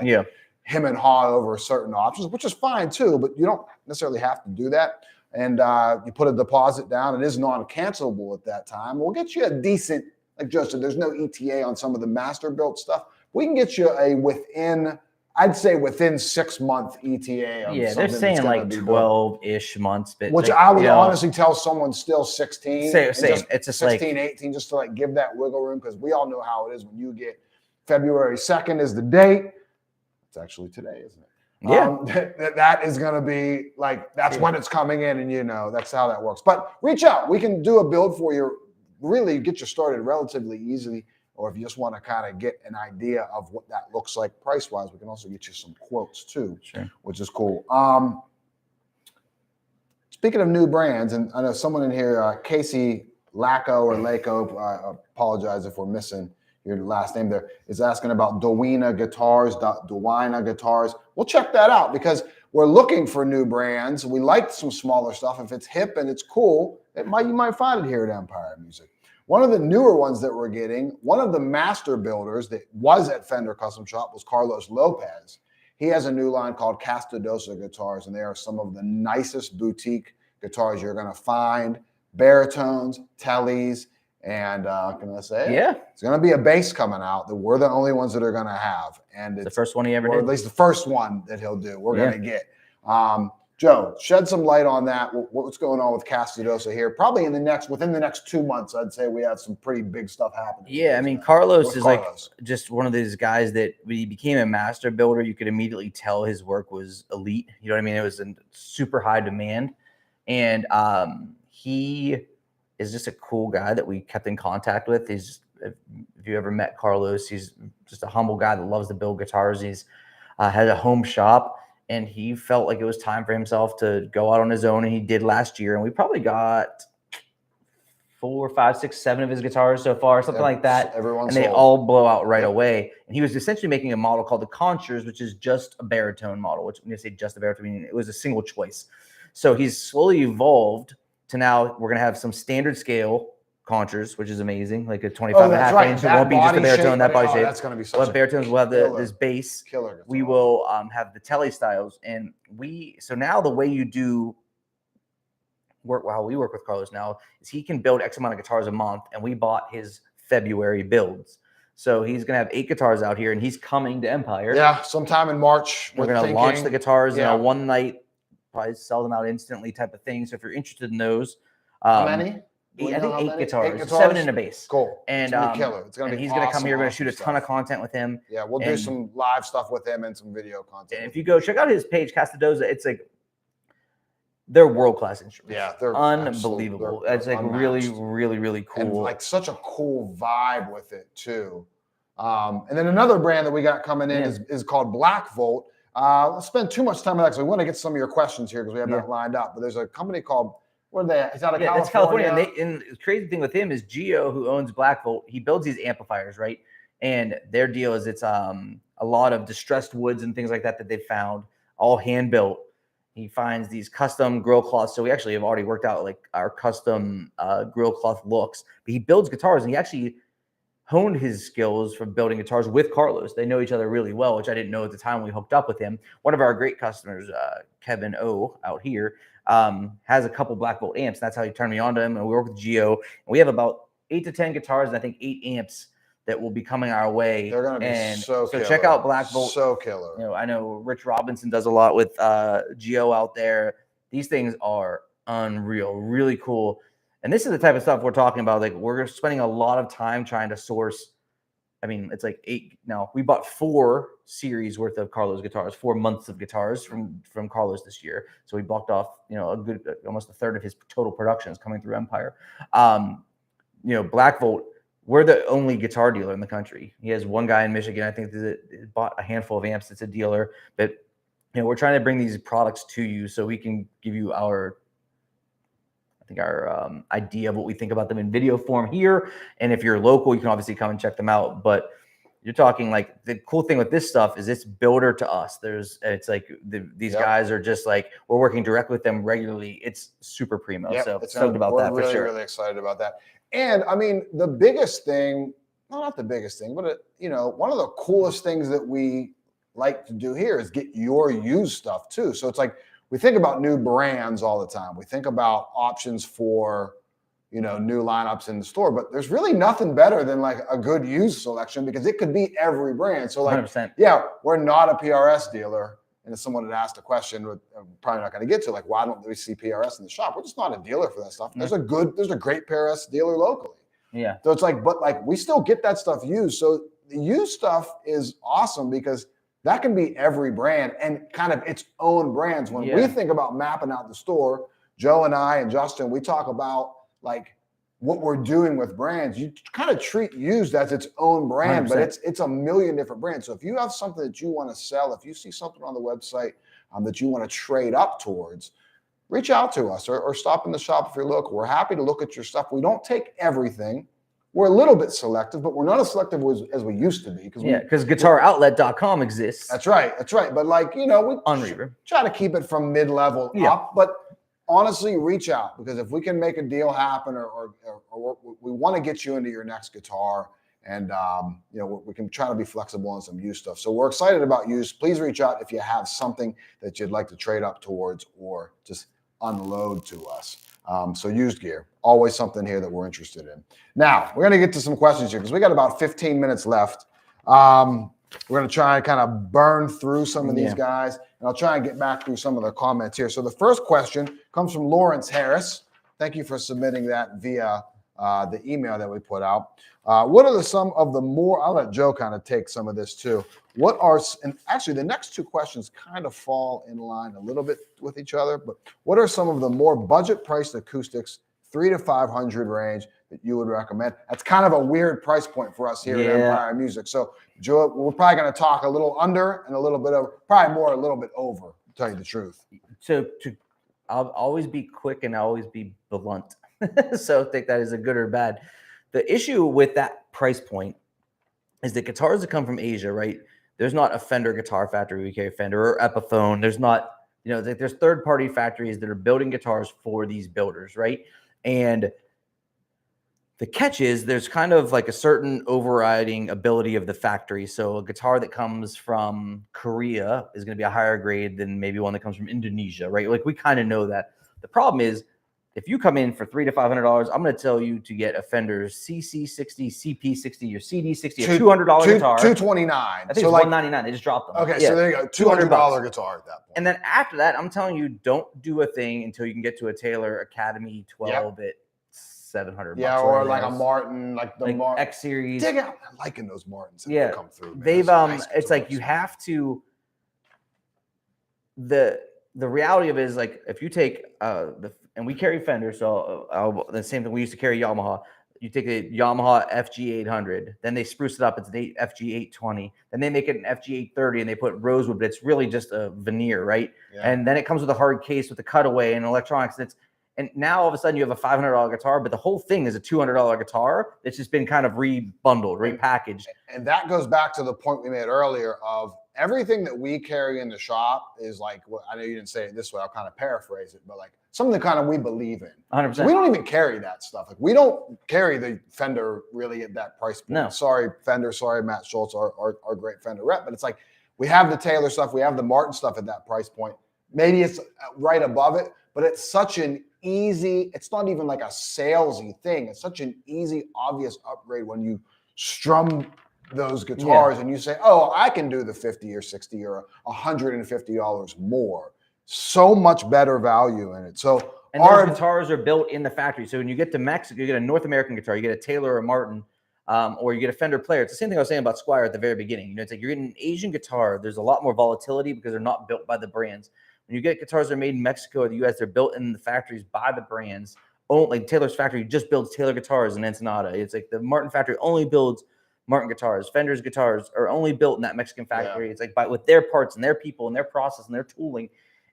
him and haw over certain options, which is fine too, but you don't necessarily have to do that. And you put a deposit down. It is non-cancelable at that time. We'll get you a decent, like Joe said, there's no ETA on some of the master built stuff. We can get you I'd say within 6 month ETA. Of they're saying 12-ish months, but which I would honestly tell someone still 16. Same. It's just 16, 18, just to give that wiggle room, because we all know how it is when you get February 2nd is the date. It's actually today, isn't it? Yeah. That is going to be that's when it's coming in, and that's how that works. But reach out. We can do a build for you, really get you started relatively easily. Or if you just want to kind of get an idea of what that looks like price-wise, we can also get you some quotes too, which is cool. Speaking of new brands, and I know someone in here, Casey Lacko or Lako, I apologize if we're missing your last name there, is asking about Dowina Guitars. We'll check that out, because we're looking for new brands. We like some smaller stuff. If it's hip and it's cool, you might find it here at Empire Music. One of the newer ones that we're getting, one of the master builders that was at Fender Custom Shop was Carlos Lopez. He has a new line called Castadosa guitars, and they are some of the nicest boutique guitars you're going to find. Baritones, Tellys, and can I say? Yeah. It's going to be a bass coming out that we're the only ones that are going to have. And it's the first one he ever did. Or at least the first one that he'll do. We're going to get. Joe, shed some light on that. What's going on with Castadosa here? Probably within the next 2 months, I'd say we have some pretty big stuff happening. Yeah, I mean, Carlos is just one of those guys that when he became a master builder, you could immediately tell his work was elite. You know what I mean? It was in super high demand. And he is just a cool guy that we kept in contact with. If you ever met Carlos, he's just a humble guy that loves to build guitars. He's has a home shop. And he felt like it was time for himself to go out on his own, and he did last year. And we probably got 4, 5, 6, 7 of his guitars so far, something like that. Everyone's And they sold. all blow out right away. And he was essentially making a model called the Conchers, which is just a baritone model, which when you say just a baritone, meaning it was a single choice. So he's slowly evolved to now we're going to have some standard scale Conchers, which is amazing, like a 25 and a half inch. It won't be just a baritone, that body shape. That's going to be such Well, baritones will have this bass. Killer. We will have the Tele styles. And so now the way you do work, how we work with Carlos now, is he can build X amount of guitars a month, and we bought his February builds. So he's going to have 8 guitars out here, and he's coming to Empire. Yeah, sometime in March. We're going to launch the guitars in a one night, probably sell them out instantly type of thing. So if you're interested in those. How many? I think 8 guitars, 7 in a bass. Cool. And it's gonna be killer. It's gonna be he's awesome, going to come here. We're going to shoot a stuff. ton of content with him. Yeah, we'll do some live stuff with him and some video content. And if you go check out his page, Castadoza, it's like they're world-class instruments. Yeah, they're unbelievable. It's like unmatched. really cool. And like such a cool vibe with it too. And then another brand that we got coming in is called Black Volt. Let's spend too much time on that because we want to get some of your questions here because we have that lined up. But there's a company called, what are they? It's out of California. It's California. And the crazy thing with him is Gio, who owns Black Volt, he builds these amplifiers, right? And their deal is it's a lot of distressed woods and things like that they found, all hand built. He finds these custom grill cloths. So we actually have already worked out like our custom grill cloth looks. But he builds guitars, and he actually honed his skills from building guitars with Carlos. They know each other really well, which I didn't know at the time when we hooked up with him. One of our great customers, Kevin O out here, has a couple Black Bolt amps. That's how he turned me on to him. And we work with Gio. And we have about 8 to 10 guitars and I think 8 amps that will be coming our way. They're going to be so killer. Check out Black Bolt. So killer. You know, I know Rich Robinson does a lot with Gio out there. These things are unreal, really cool. And this is the type of stuff we're talking about. Like, we're spending a lot of time trying to source. I mean, it's like 8 now. We bought 4 series worth of Carlos guitars, 4 months of guitars from Carlos this year. So we blocked off, you know, a good almost a third of his total production is coming through Empire. You know, Black Volt, we're the only guitar dealer in the country. He has one guy in Michigan, I think, that bought a handful of amps. It's a dealer. But, you know, we're trying to bring these products to you so we can give you our idea of what we think about them in video form here. And if you're local, you can obviously come and check them out. But you're talking like the cool thing with this stuff is it's builder to us. It's like these guys are just like, we're working directly with them regularly. It's super primo. So stoked about that for sure. We're really excited about that. And I mean, the biggest thing, well, not the biggest thing, but you know, one of the coolest things that we like to do here is get your used stuff too. So it's like, we think about new brands all the time. We think about options for, you know, new lineups in the store, but there's really nothing better than like a good used selection because it could be every brand. So like, 100%. Yeah, we're not a PRS dealer. And if someone had asked a question, I'm probably not going to get to, like, why don't we see PRS in the shop? We're just not a dealer for that stuff. There's a great PRS dealer locally. Yeah. So it's like, but like we still get that stuff used. So the used stuff is awesome because that can be every brand and kind of its own brands. When we think about mapping out the store, Joe and I and Justin, we talk about like what we're doing with brands. You kind of treat used as its own brand, 100%. But it's a million different brands. So if you have something that you want to sell, if you see something on the website that you want to trade up towards, reach out to us or stop in the shop if you're local. We're happy to look at your stuff. We don't take everything. We're a little bit selective, but we're not as selective as we used to be. Because GuitarOutlet.com exists. That's right. But like, you know, we try to keep it from mid-level up. But honestly, reach out because if we can make a deal happen or we want to get you into your next guitar and, you know, we can try to be flexible on some used stuff. So we're excited about used. Please reach out if you have something that you'd like to trade up towards or just unload to us. So used gear, always something here that we're interested in. Now, we're going to get to some questions here because we got about 15 minutes left. We're going to try and kind of burn through some of these guys, and I'll try and get back through some of the comments here. So the first question comes from Lawrence Harris. Thank you for submitting that via the email that we put out. What are some of the more, I'll let Joe kind of take some of this too. And actually the next 2 questions kind of fall in line a little bit with each other, but what are some of the more budget priced acoustics, $300 to $500 range that you would recommend? That's kind of a weird price point for us here at Empire Music. So Joe, we're probably going to talk a little under and a little bit over, probably more a little bit over, to tell you the truth. So I'll always be quick and I'll always be blunt. So take that as a good or bad. The issue with that price point is that guitars that come from Asia, right? There's not a Fender Guitar Factory, we carry Fender, or Epiphone. There's not, there's third-party factories that are building guitars for these builders, right? And the catch is there's kind of like a certain overriding ability of the factory. So a guitar that comes from Korea is going to be a higher grade than maybe one that comes from Indonesia, right? Like we kind of know that. The problem is if you come in for $300 to $500, I'm going to tell you to get a Fender CC60, CP60, or CD60, a $200 guitar. $229. I think it's $199. They just dropped them. Okay, so there you go. $200 guitar at that point. And then after that, I'm telling you, don't do a thing until you can get to a Taylor Academy 12 at $700. Yeah, or like a Martin, like the Martin X series. Dig out. I'm liking those Martins. Yeah, come through. Man. They've nice it's like you have to. The reality of it is like if you take and we carry Fender, so the same thing we used to carry Yamaha. You take a Yamaha FG800, then they spruce it up. It's an FG820. Then they make it an FG830, and they put rosewood, but it's really just a veneer, right? Yeah. And then it comes with a hard case with a cutaway and electronics. And now all of a sudden you have a $500 guitar, but the whole thing is a $200 guitar. It's just been kind of rebundled, repackaged. And that goes back to the point we made earlier of everything that we carry in the shop is like, well, I know you didn't say it this way, I'll kind of paraphrase it, but like something that kind of we believe in. 100%. We don't even carry that stuff. Like we don't carry the Fender really at that price point. No. Sorry, Fender. Sorry, Matt Schultz, our great Fender rep. But it's like we have the Taylor stuff. We have the Martin stuff at that price point. Maybe it's right above it, but it's such an easy, it's not even like a salesy thing. It's such an easy, obvious upgrade when you strum those guitars and you say, oh, I can do the 50 or 60 or $150 more. So much better value in it. So and our guitars are built in the factory. So when you get to Mexico, you get a North American guitar, you get a Taylor or Martin, or you get a Fender Player. It's the same thing I was saying about Squier at the very beginning. It's like you're getting an Asian guitar. There's a lot more volatility because they're not built by the brands. When you get guitars that are made in Mexico or the US, they're built in the factories by the brands. Like Taylor's factory just builds Taylor guitars in Ensenada. It's like the Martin factory only builds Martin guitars. Fender's guitars are only built in that Mexican factory. Yeah. It's like with their parts and their people and their process and their tooling.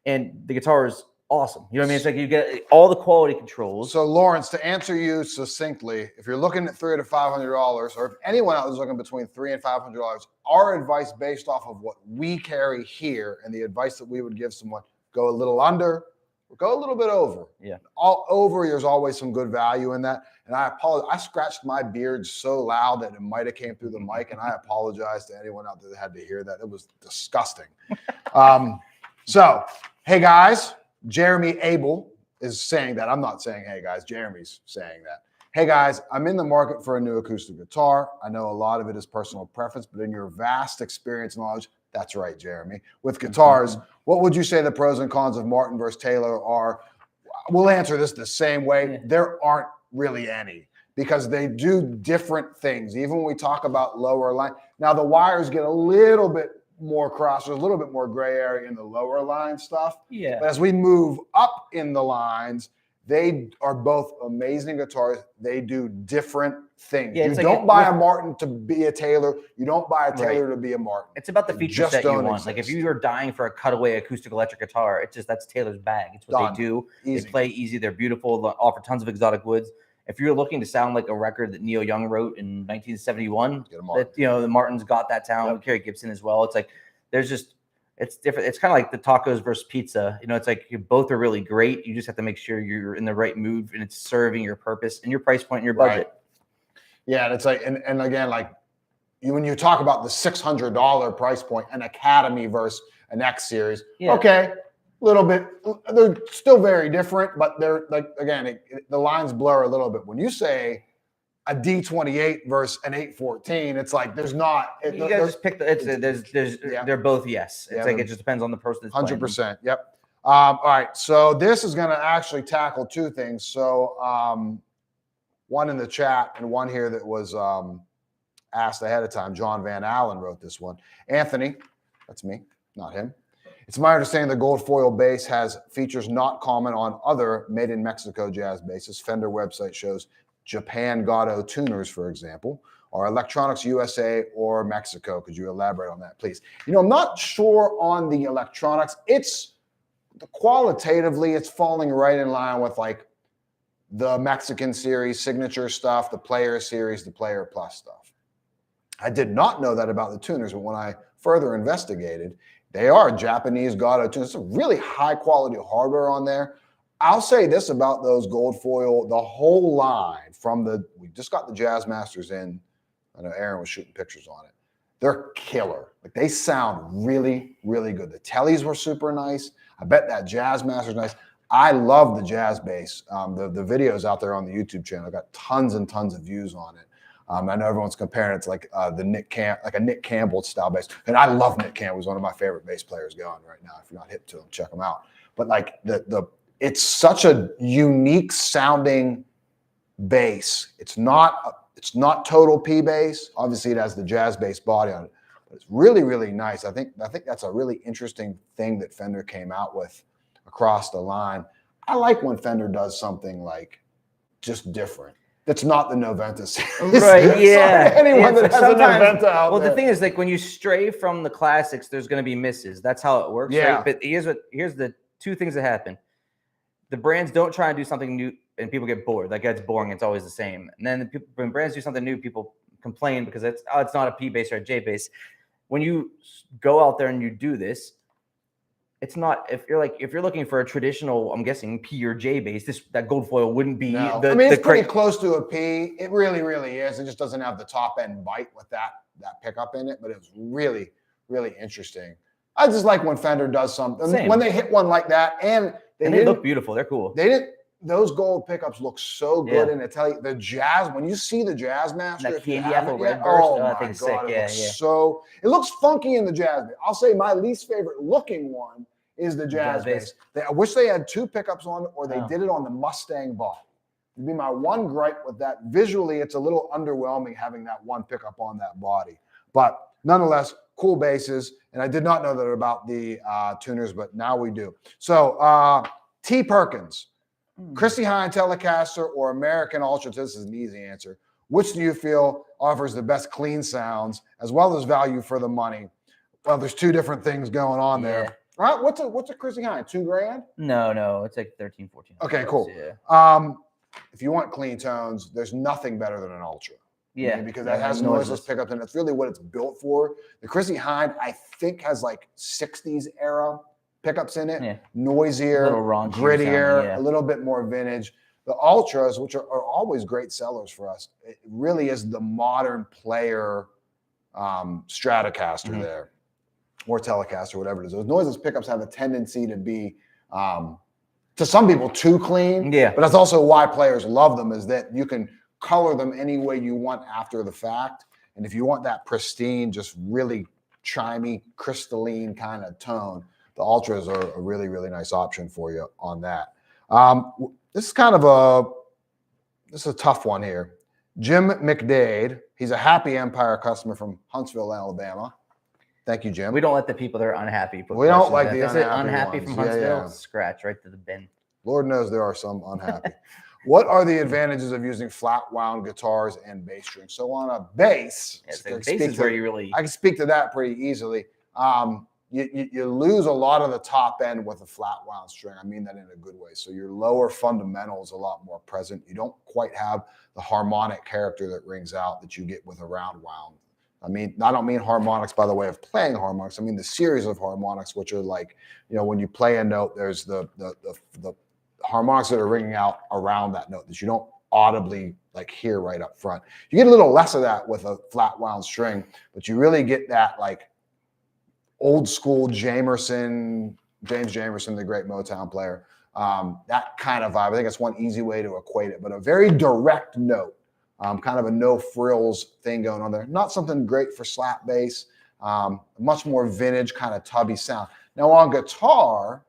And the guitar is awesome. You know what I mean? It's like you get all the quality controls. So Lawrence, to answer you succinctly, if you're looking at $300 to $500, or if anyone else is looking between $300 and $500, our advice based off of what we carry here and the advice that we would give someone, go a little under, or go a little bit over. Yeah. All over, there's always some good value in that. And I apologize. I scratched my beard so loud that it might have came through the mic, and I apologize to anyone out there that had to hear that. It was disgusting. So, hey guys, Jeremy Abel is saying that. I'm not saying hey guys, Jeremy's saying that. Hey guys, I'm in the market for a new acoustic guitar. I know a lot of it is personal preference, but in your vast experience and knowledge, that's right, Jeremy, with guitars, what would you say the pros and cons of Martin versus Taylor are? We'll answer this the same way. Yeah. There aren't really any because they do different things. Even when we talk about lower line, now the wires get a little bit more cross, there's a little bit more gray area in the lower line stuff. Yeah. But as we move up in the lines, they are both amazing guitars. They do different things. Yeah, you don't buy a Martin to be a Taylor. You don't buy a Taylor to be a Martin. It's about the features that you want. Exist. Like if you are dying for a cutaway acoustic electric guitar, that's Taylor's bag. It's what they do. Easy. They play easy. They're beautiful. They offer tons of exotic woods. If you're looking to sound like a record that Neil Young wrote in 1971, that the Martin's got that talent. With Kerry Gibson as well. It's like it's different. It's kind of like the tacos versus pizza. It's like you both are really great. You just have to make sure you're in the right mood and it's serving your purpose and your price point and your budget. Right. Yeah, and it's like, and again, like when you talk about the $600 price point, an Academy versus an X series, okay, a little bit, they're still very different, but they're like, again, the lines blur a little bit. When you say a D28 versus an 814, it's like there's not. You guys just pick they're both yes. It's like it just depends on the person. 100%. Yep. All right. So this is going to actually tackle two things. So one in the chat and one here that was asked ahead of time. John Van Allen wrote this one. Anthony, that's me, not him. It's my understanding the gold foil bass has features not common on other made in Mexico jazz basses. Fender website shows Japan Gato tuners, for example, or Electronics USA or Mexico. Could you elaborate on that, please? I'm not sure on the electronics. Qualitatively, it's falling right in line with like the Mexican series, signature stuff, the player series, the player plus stuff. I did not know that about the tuners, but when I further investigated, they are Japanese Gato tuners. It's a really high quality hardware on there. I'll say this about those gold foil, the whole line we just got the Jazz Masters in. I know Aaron was shooting pictures on it. They're killer. Like, they sound really, really good. The tellies were super nice. I bet that Jazz Master's nice. I love the jazz bass. The videos out there on the YouTube channel, I got tons and tons of views on it. I know everyone's comparing it to like a Nick Campbell style bass, and I love Nick Campbell. He's one of my favorite bass players going right now. If you're not hip to him, check him out. But like it's such a unique sounding bass. It's not total P bass. Obviously, it has the jazz bass body on it, but it's really, really nice. I think that's a really interesting thing that Fender came out with across the line. I like when Fender does something like just different. That's not the Noventa series. Right, yeah. Anyone that has a Noventa out well, there. the thing is, like, when you stray from the classics, there's going to be misses. That's how it works. Yeah. Right? But here's the two things that happen. The brands don't try and do something new, and people get bored. That gets boring. It's always the same. And then when brands do something new, people complain because it's not a P bass or a J bass. When you go out there and you do this, it's not, if you're looking for a traditional, I'm guessing P or J bass, that gold foil wouldn't be. No. It's pretty close to a P. It really, really is. It just doesn't have the top end bite with that pickup in it, but it's really, really interesting. I just like when Fender does something. Same. When they hit one like that, and they look beautiful. They're cool. Those gold pickups look so good, and I tell you, the jazz. When you see the Jazz Master, that candy apple red burst, oh my God, it looks funky in the jazz bass. I'll say my least favorite looking one is the jazz bass. I wish they had two pickups on it, or they did it on the Mustang body. It'd be my one gripe with that. Visually, it's a little underwhelming having that one pickup on that body, but nonetheless, cool basses. And I did not know that about the tuners, but now we do. So T. Perkins. Chrissie Hynde Telecaster or American Ultra? This is an easy answer. Which do you feel offers the best clean sounds as well as value for the money? Well, there's two different things going on there. Right? What's a Chrissie Hynde? $2,000? No, it's like 13, 14. Okay, cool. Yeah. If you want clean tones, there's nothing better than an Ultra. Yeah, because that has noiseless pickups, and that's really what it's built for. The Chrissie Hynde, I think, has like 60s era pickups in it, noisier, grittier, a little bit more vintage. The Ultras, which are always great sellers for us, it really is the modern player Stratocaster there, or Telecaster, whatever it is. Those noiseless pickups have a tendency to be, to some people, too clean. Yeah. But that's also why players love them, is that you can color them any way you want after the fact. And if you want that pristine, just really chimey, crystalline kind of tone, the Ultras are a really, really nice option for you on that. This is kind of a tough one here. Jim McDade, he's a Happy Empire customer from Huntsville, Alabama. Thank you, Jim. We don't let the people that are unhappy. We don't like the unhappy from Huntsville. Yeah. Scratch right to the bin. Lord knows there are some unhappy. What are the advantages of using flat wound guitars and bass strings? So on a bass, bass is where you really. I can speak to that pretty easily. You lose a lot of the top end with a flat wound string. I mean that in a good way. So your lower fundamental is a lot more present. You don't quite have the harmonic character that rings out that you get with a round wound. I don't mean harmonics by the way of playing harmonics. I mean the series of harmonics, which are like, when you play a note, there's the harmonics that are ringing out around that note that you don't audibly like hear right up front. You get a little less of that with a flat wound string, but you really get that like old school James Jamerson, the great Motown player. That kind of vibe. I think that's one easy way to equate it, but a very direct note, kind of a no frills thing going on there. Not something great for slap bass, much more vintage kind of tubby sound. Now on guitar,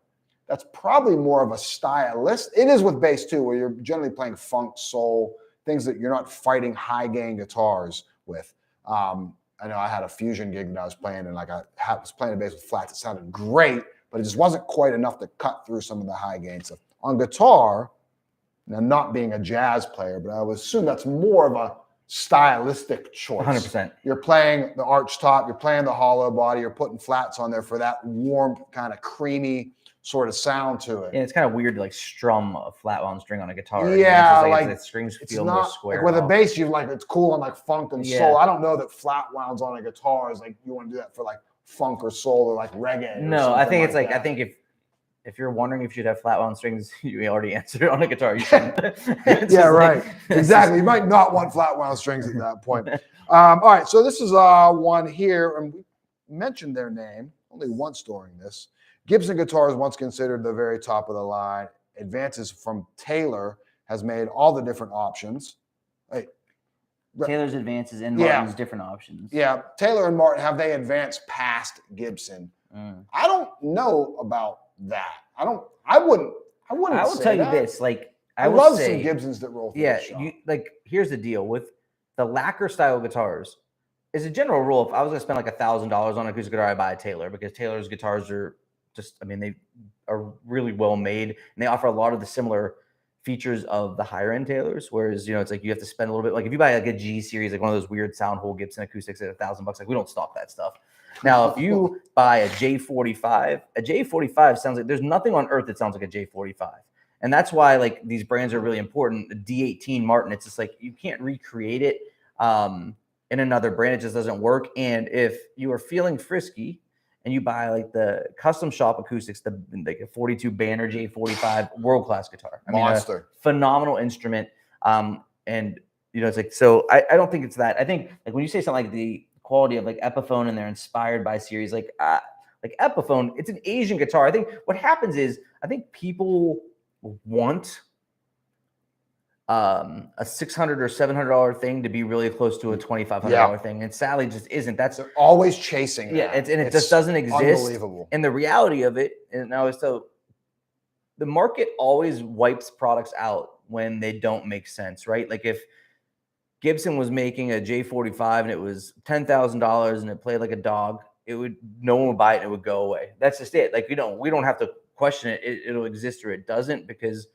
that's probably more of a stylist. It is with bass too, where you're generally playing funk, soul, things that you're not fighting high gain guitars with. I know I had a fusion gig that I was playing, and like I was playing a bass with flats. It sounded great, but it just wasn't quite enough to cut through some of the high gain stuff. On guitar, now not being a jazz player, but I would assume that's more of a stylistic choice. 100%. You're playing the arch top, you're playing the hollow body, you're putting flats on there for that warm, kind of creamy, sort of sound to it. Yeah, it's kind of weird to like strum a flat wound string on a guitar. Yeah, like, like the strings it's feel more not square. like with a bass. You like it's cool and like funk and Yeah. soul. I don't know that flat wounds on a guitar is like you want to do that for like funk or soul or like reggae. Or No, I think it's like that. I think if you're wondering if you should have flat wound strings, you already answered it on a guitar. You shouldn't. Yeah, right. Exactly. You might not want flat wound strings at that point. All right. So this is one here, and we mentioned their name only once during this. Gibson guitar is once considered the very top of the line. Advances from Taylor has made all the different options. Hey, Taylor's advances and Yeah. Martin's different options. yeah, Taylor and Martin, have they advanced past Gibson? I don't know about that. I wouldn't I will say tell you that. this, like I will love say, some Gibsons that roll through Yeah, the shop. here's the deal with the lacquer style guitars. As a general rule, if I was gonna spend like $1,000 on an acoustic guitar, I buy a Taylor because Taylor's guitars are just, I mean, they are really well made and they offer a lot of the similar features of the higher end Taylors. Whereas, it's like you have to spend a little bit. Like if you buy like a G series, like one of those weird sound hole Gibson acoustics at $1,000, like we don't stock that stuff. Now, if you buy a J45 sounds like there's nothing on earth that sounds like a J45. And that's why like these brands are really important. The D18 Martin, it's just like you can't recreate it in another brand. It just doesn't work. And if you are feeling frisky and you buy like the custom shop acoustics, like a 42 Banner J45 world-class guitar. I mean, Monster. Phenomenal instrument. And it's like, so I don't think it's that. I think like when you say something like the quality of like Epiphone and they're inspired by series, like Epiphone, it's an Asian guitar. I think what happens is I think people want a $600 or $700 thing to be really close to a $2,500 thing, and sadly just isn't. They're always chasing. Yeah, it just doesn't exist. Unbelievable. And the reality of it, and now so the market always wipes products out when they don't make sense, right? Like if Gibson was making a J45 and it was $10,000 and it played like a dog, no one would buy it and it would go away. That's just it. Like we don't have to question it. It'll exist or it doesn't because.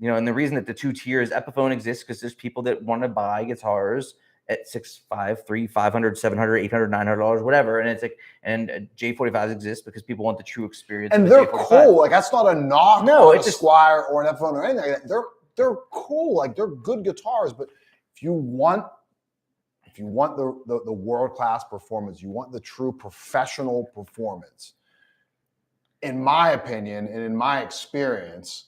And the reason that the two tiers Epiphone exists because there's people that want to buy guitars at $600, $500, $700, $800, $900, whatever. And it's like, and J45s exist because people want the true experience. And they're cool. Like that's not a knock on a Squire or an Epiphone or anything like that. They're cool. Like they're good guitars. But if you want the world-class performance, you want the true professional performance, in my opinion and in my experience,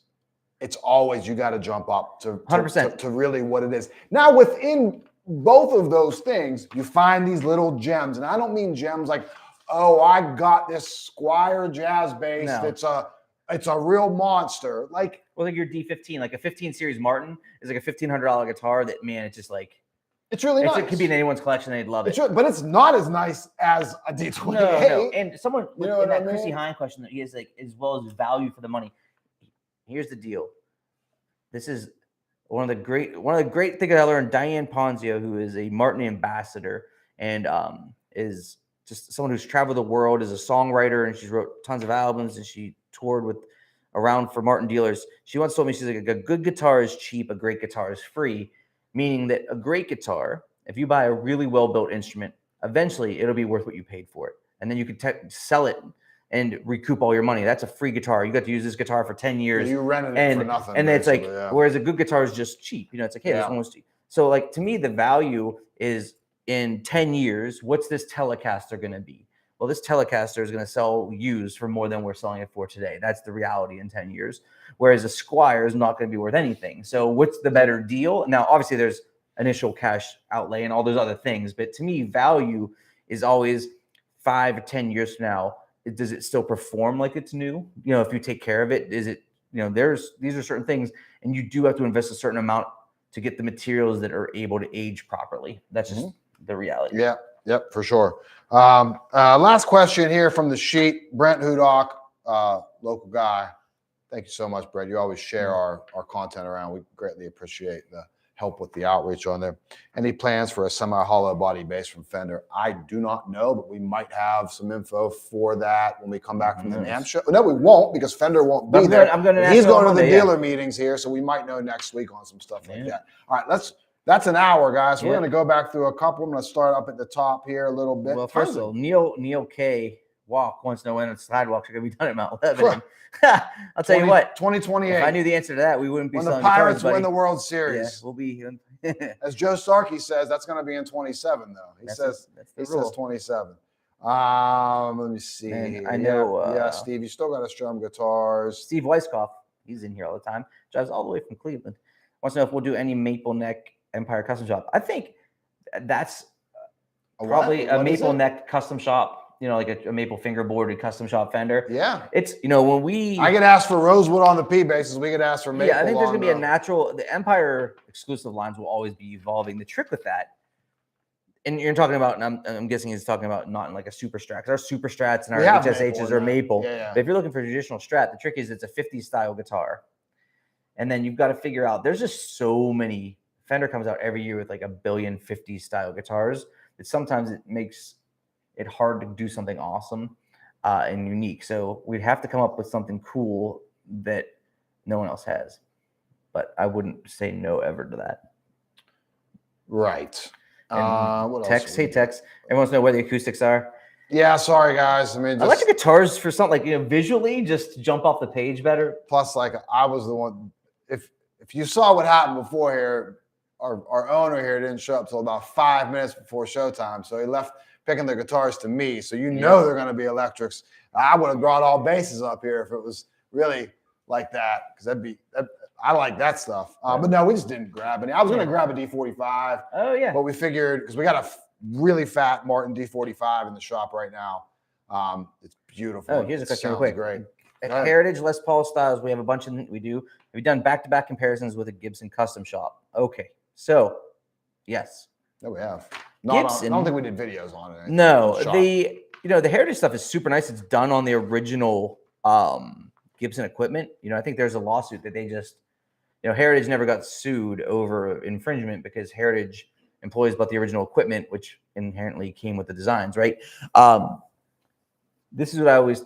it's always you got to jump up to 100% to really what it is. Now within both of those things, you find these little gems, and I don't mean gems like, oh, I got this Squire jazz bass. No. It's a real monster. Like your D15, like a 15 series Martin is like a $1,500 guitar that it's just like it's really nice. It could be in anyone's collection; they'd love it. But it's not as nice as a D28. No. And someone in that Chrissy Hine question that he is like as well as value for the money. Here's the deal. This is one of the great things I learned. Diane Ponzio, who is a Martin ambassador and is just someone who's traveled the world, is a songwriter, and she's wrote tons of albums and she toured around for Martin dealers. She once told me, she's like, a good guitar is cheap, a great guitar is free, meaning that a great guitar, if you buy a really well-built instrument, eventually it'll be worth what you paid for it. And then you can sell it and recoup all your money. That's a free guitar. You got to use this guitar for 10 years. You rented it for nothing. And it's like, whereas a good guitar is just cheap. It's like, hey, this one was cheap. So like, to me, the value is in 10 years, what's this Telecaster going to be? Well, this Telecaster is going to sell used for more than we're selling it for today. That's the reality in 10 years. Whereas a Squire is not going to be worth anything. So what's the better deal? Now, obviously there's initial cash outlay and all those other things. But to me, value is always 5 or 10 years from now. Does it still perform like it's new? If you take care of it, is it, these are certain things, and you do have to invest a certain amount to get the materials that are able to age properly. That's just the reality. Yeah. Yep, for sure. Last question here from the sheet. Brent Hudock, local guy. Thank you so much, Brent. You always share our content around. We greatly appreciate the help with the outreach on there. Any plans for a semi-hollow body bass from Fender? I do not know, but we might have some info for that when we come back from the NAMM show. No, we won't, because Fender won't be there. He's going to the dealer meetings here, so we might know next week on some stuff like that. All right, that's an hour, guys. We're going to go back through a couple. I'm going to start up at the top here a little bit. Well, first of all, Neil K walk wants to know when the sidewalks are going to be done at Mount Lebanon. I'll tell you what. 2028. If I knew the answer to that, we wouldn't be when the selling Pirates guitars, buddy. win the World Yeah, Series. we'll be. As Joe Starkey says, that's going to be in 27, though. He That's says the rule. 27. Let me see. And I know, Yeah, Steve, you still got to strum guitars. Steve Weiskopf, he's in here all the time. Drives all the way from Cleveland. Wants to know if we'll do any maple neck Empire custom shop. I think that's probably a maple neck custom shop. You know, like a maple fingerboarded custom shop Fender. Yeah. It's, you know, when we. I could ask for rosewood on the P bases. We could ask for maple. Yeah, I think there's going to be a natural. The Empire exclusive lines will always be evolving. The trick with that, and you're talking about, and I'm guessing he's talking about not in like a super strat, because our super strats and our HSHs are maple. Yeah. But if you're looking for a traditional strat, the trick is it's a 50s style guitar. And then you've got to figure out, there's just so many. Fender comes out every year with like a billion 50s style guitars that sometimes it makes it hard to do something awesome and unique. So we'd have to come up with something cool that no one else has. But I wouldn't say no ever to that. Right. What Tex, else? Tex. Everyone wants to know where the acoustics are. Yeah, sorry guys. I mean, electric guitars for something like, you know, visually just jump off the page better. Plus, like I was the one. If you saw what happened before here, our owner here didn't show up till about 5 minutes before showtime, so he left picking the guitars to me. So you know they're going to be electrics. I would have brought all bases up here if it was really like that, because I like that stuff. But no, we just didn't grab any. I was going to grab a D45. Oh yeah. But we figured, because we got a really fat Martin D45 in the shop right now. It's beautiful. Oh, here's a question real quick. Great. At Heritage Les Paul styles, we have a bunch of we've done back-to-back comparisons with a Gibson custom shop. Okay, so yes. No, we have. Gibson. I don't think we did videos on it. No, the Heritage stuff is super nice. It's done on the original Gibson equipment. You know, I think there's a lawsuit that they just, Heritage never got sued over infringement because Heritage employs but the original equipment, which inherently came with the designs, right? This is what I always,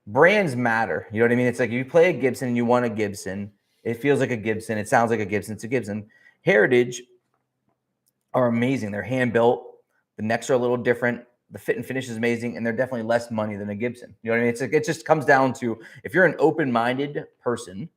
brands matter. You know what I mean? It's like if you play a Gibson and you want a Gibson, it feels like a Gibson. It sounds like a Gibson. It's a Gibson. Heritage are amazing. They're hand built. The necks are a little different. The fit and finish is amazing, and they're definitely less money than a Gibson. You know what I mean? It's like, it just comes down to, if you're an open-minded person,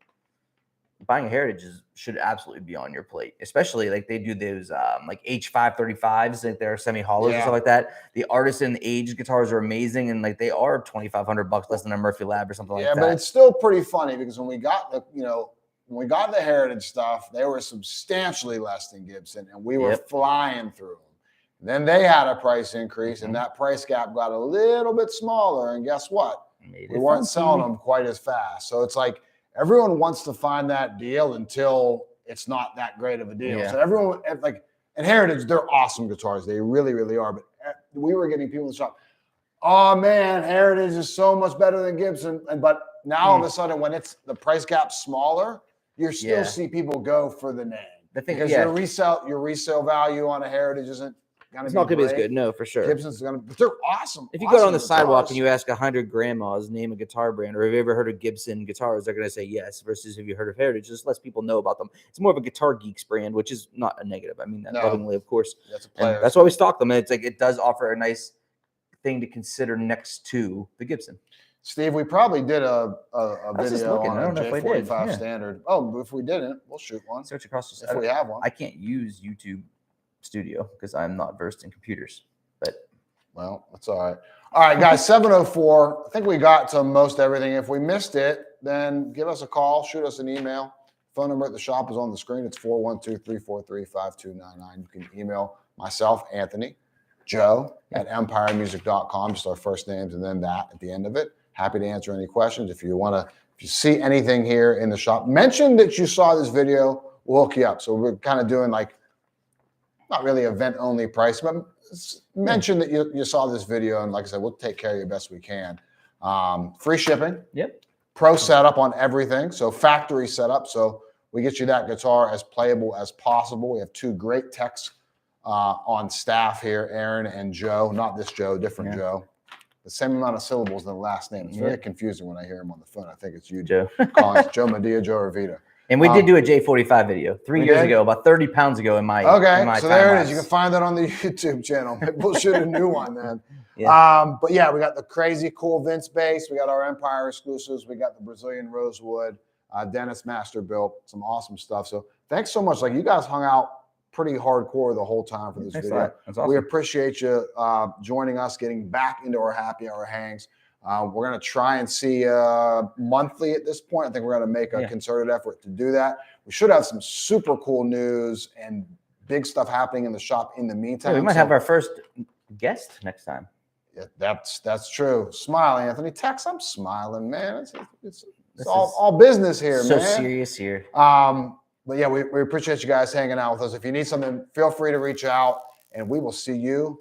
buying a Heritage should absolutely be on your plate, especially like they do those like H535s, like they're semi-hollows and stuff like that. The Artisan aged guitars are amazing, and like they are $2,500 less than a Murphy Lab or something like that. Yeah, but it's still pretty funny because when we got the Heritage stuff, they were substantially less than Gibson, and we were flying through them. Then they had a price increase, and that price gap got a little bit smaller. And guess what? We weren't selling them quite as fast. So it's like everyone wants to find that deal until it's not that great of a deal. Yeah. So everyone, like, and Heritage, they're awesome guitars. They really, really are. But we were getting people in the shop, oh man, Heritage is so much better than Gibson. But now all of a sudden, when it's the price gap smaller, you still see people go for the name. Because your resale value on a Heritage isn't. It's not going to be as good, no, for sure. Gibson's going to, but they're awesome. If you go on the sidewalk and you ask 100 grandmas, name a guitar brand, or have you ever heard of Gibson guitars, they're going to say yes, versus have you heard of Heritage, just lets people know about them. It's more of a Guitar Geeks brand, which is not a negative. I mean that lovingly, of course. That's why we stock them. And it's like, it does offer a nice thing to consider next to the Gibson. Steve, we probably did a video on a J45 standard. Oh, if we didn't, we'll shoot one. Search across the if we have one. I can't use YouTube Studio because I'm not versed in computers, but that's all right. All right, guys, 704. I think we got to most everything. If we missed it, then give us a call, shoot us an email. Phone number at the shop is on the screen. It's 412-343-5299. You can email myself, Anthony, Joe at empiremusic.com, just our first names and then that at the end of it. Happy to answer any questions. If you see anything here in the shop, mention that you saw this video, we'll hook you up. So we're kind of doing like, not really event-only price, but mention that you saw this video, and like I said, we'll take care of you best we can. Free shipping. Yep. Pro setup on everything, so factory setup. So we get you that guitar as playable as possible. We have two great techs on staff here, Aaron and Joe. Not this Joe, different Joe. The same amount of syllables in the last name. It's very confusing when I hear him on the phone. I think it's you, Joe. Collins, Joe Medea, Joe Revita. And we did do a J45 video 3 years ago, about 30 pounds ago in my so there it is. You can find that on the YouTube channel. Maybe we'll shoot a new one then. Yeah. But yeah, we got the crazy cool Vince base. We got our Empire exclusives. We got the Brazilian rosewood. Dennis Master built some awesome stuff. So thanks so much. Like you guys hung out pretty hardcore the whole time for this Thanks a video. lot. That's awesome. We appreciate you joining us, getting back into our happy hour hangs. We're going to try and see monthly at this point. I think we're going to make a concerted effort to do that. We should have some super cool news and big stuff happening in the shop in the meantime. Yeah, we might have our first guest next time. Yeah, that's true. Smile, Anthony. Tex, I'm smiling, man. It's all business here, so man. So serious here. But yeah, we appreciate you guys hanging out with us. If you need something, feel free to reach out, and we will see you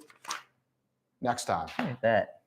next time. Look at that.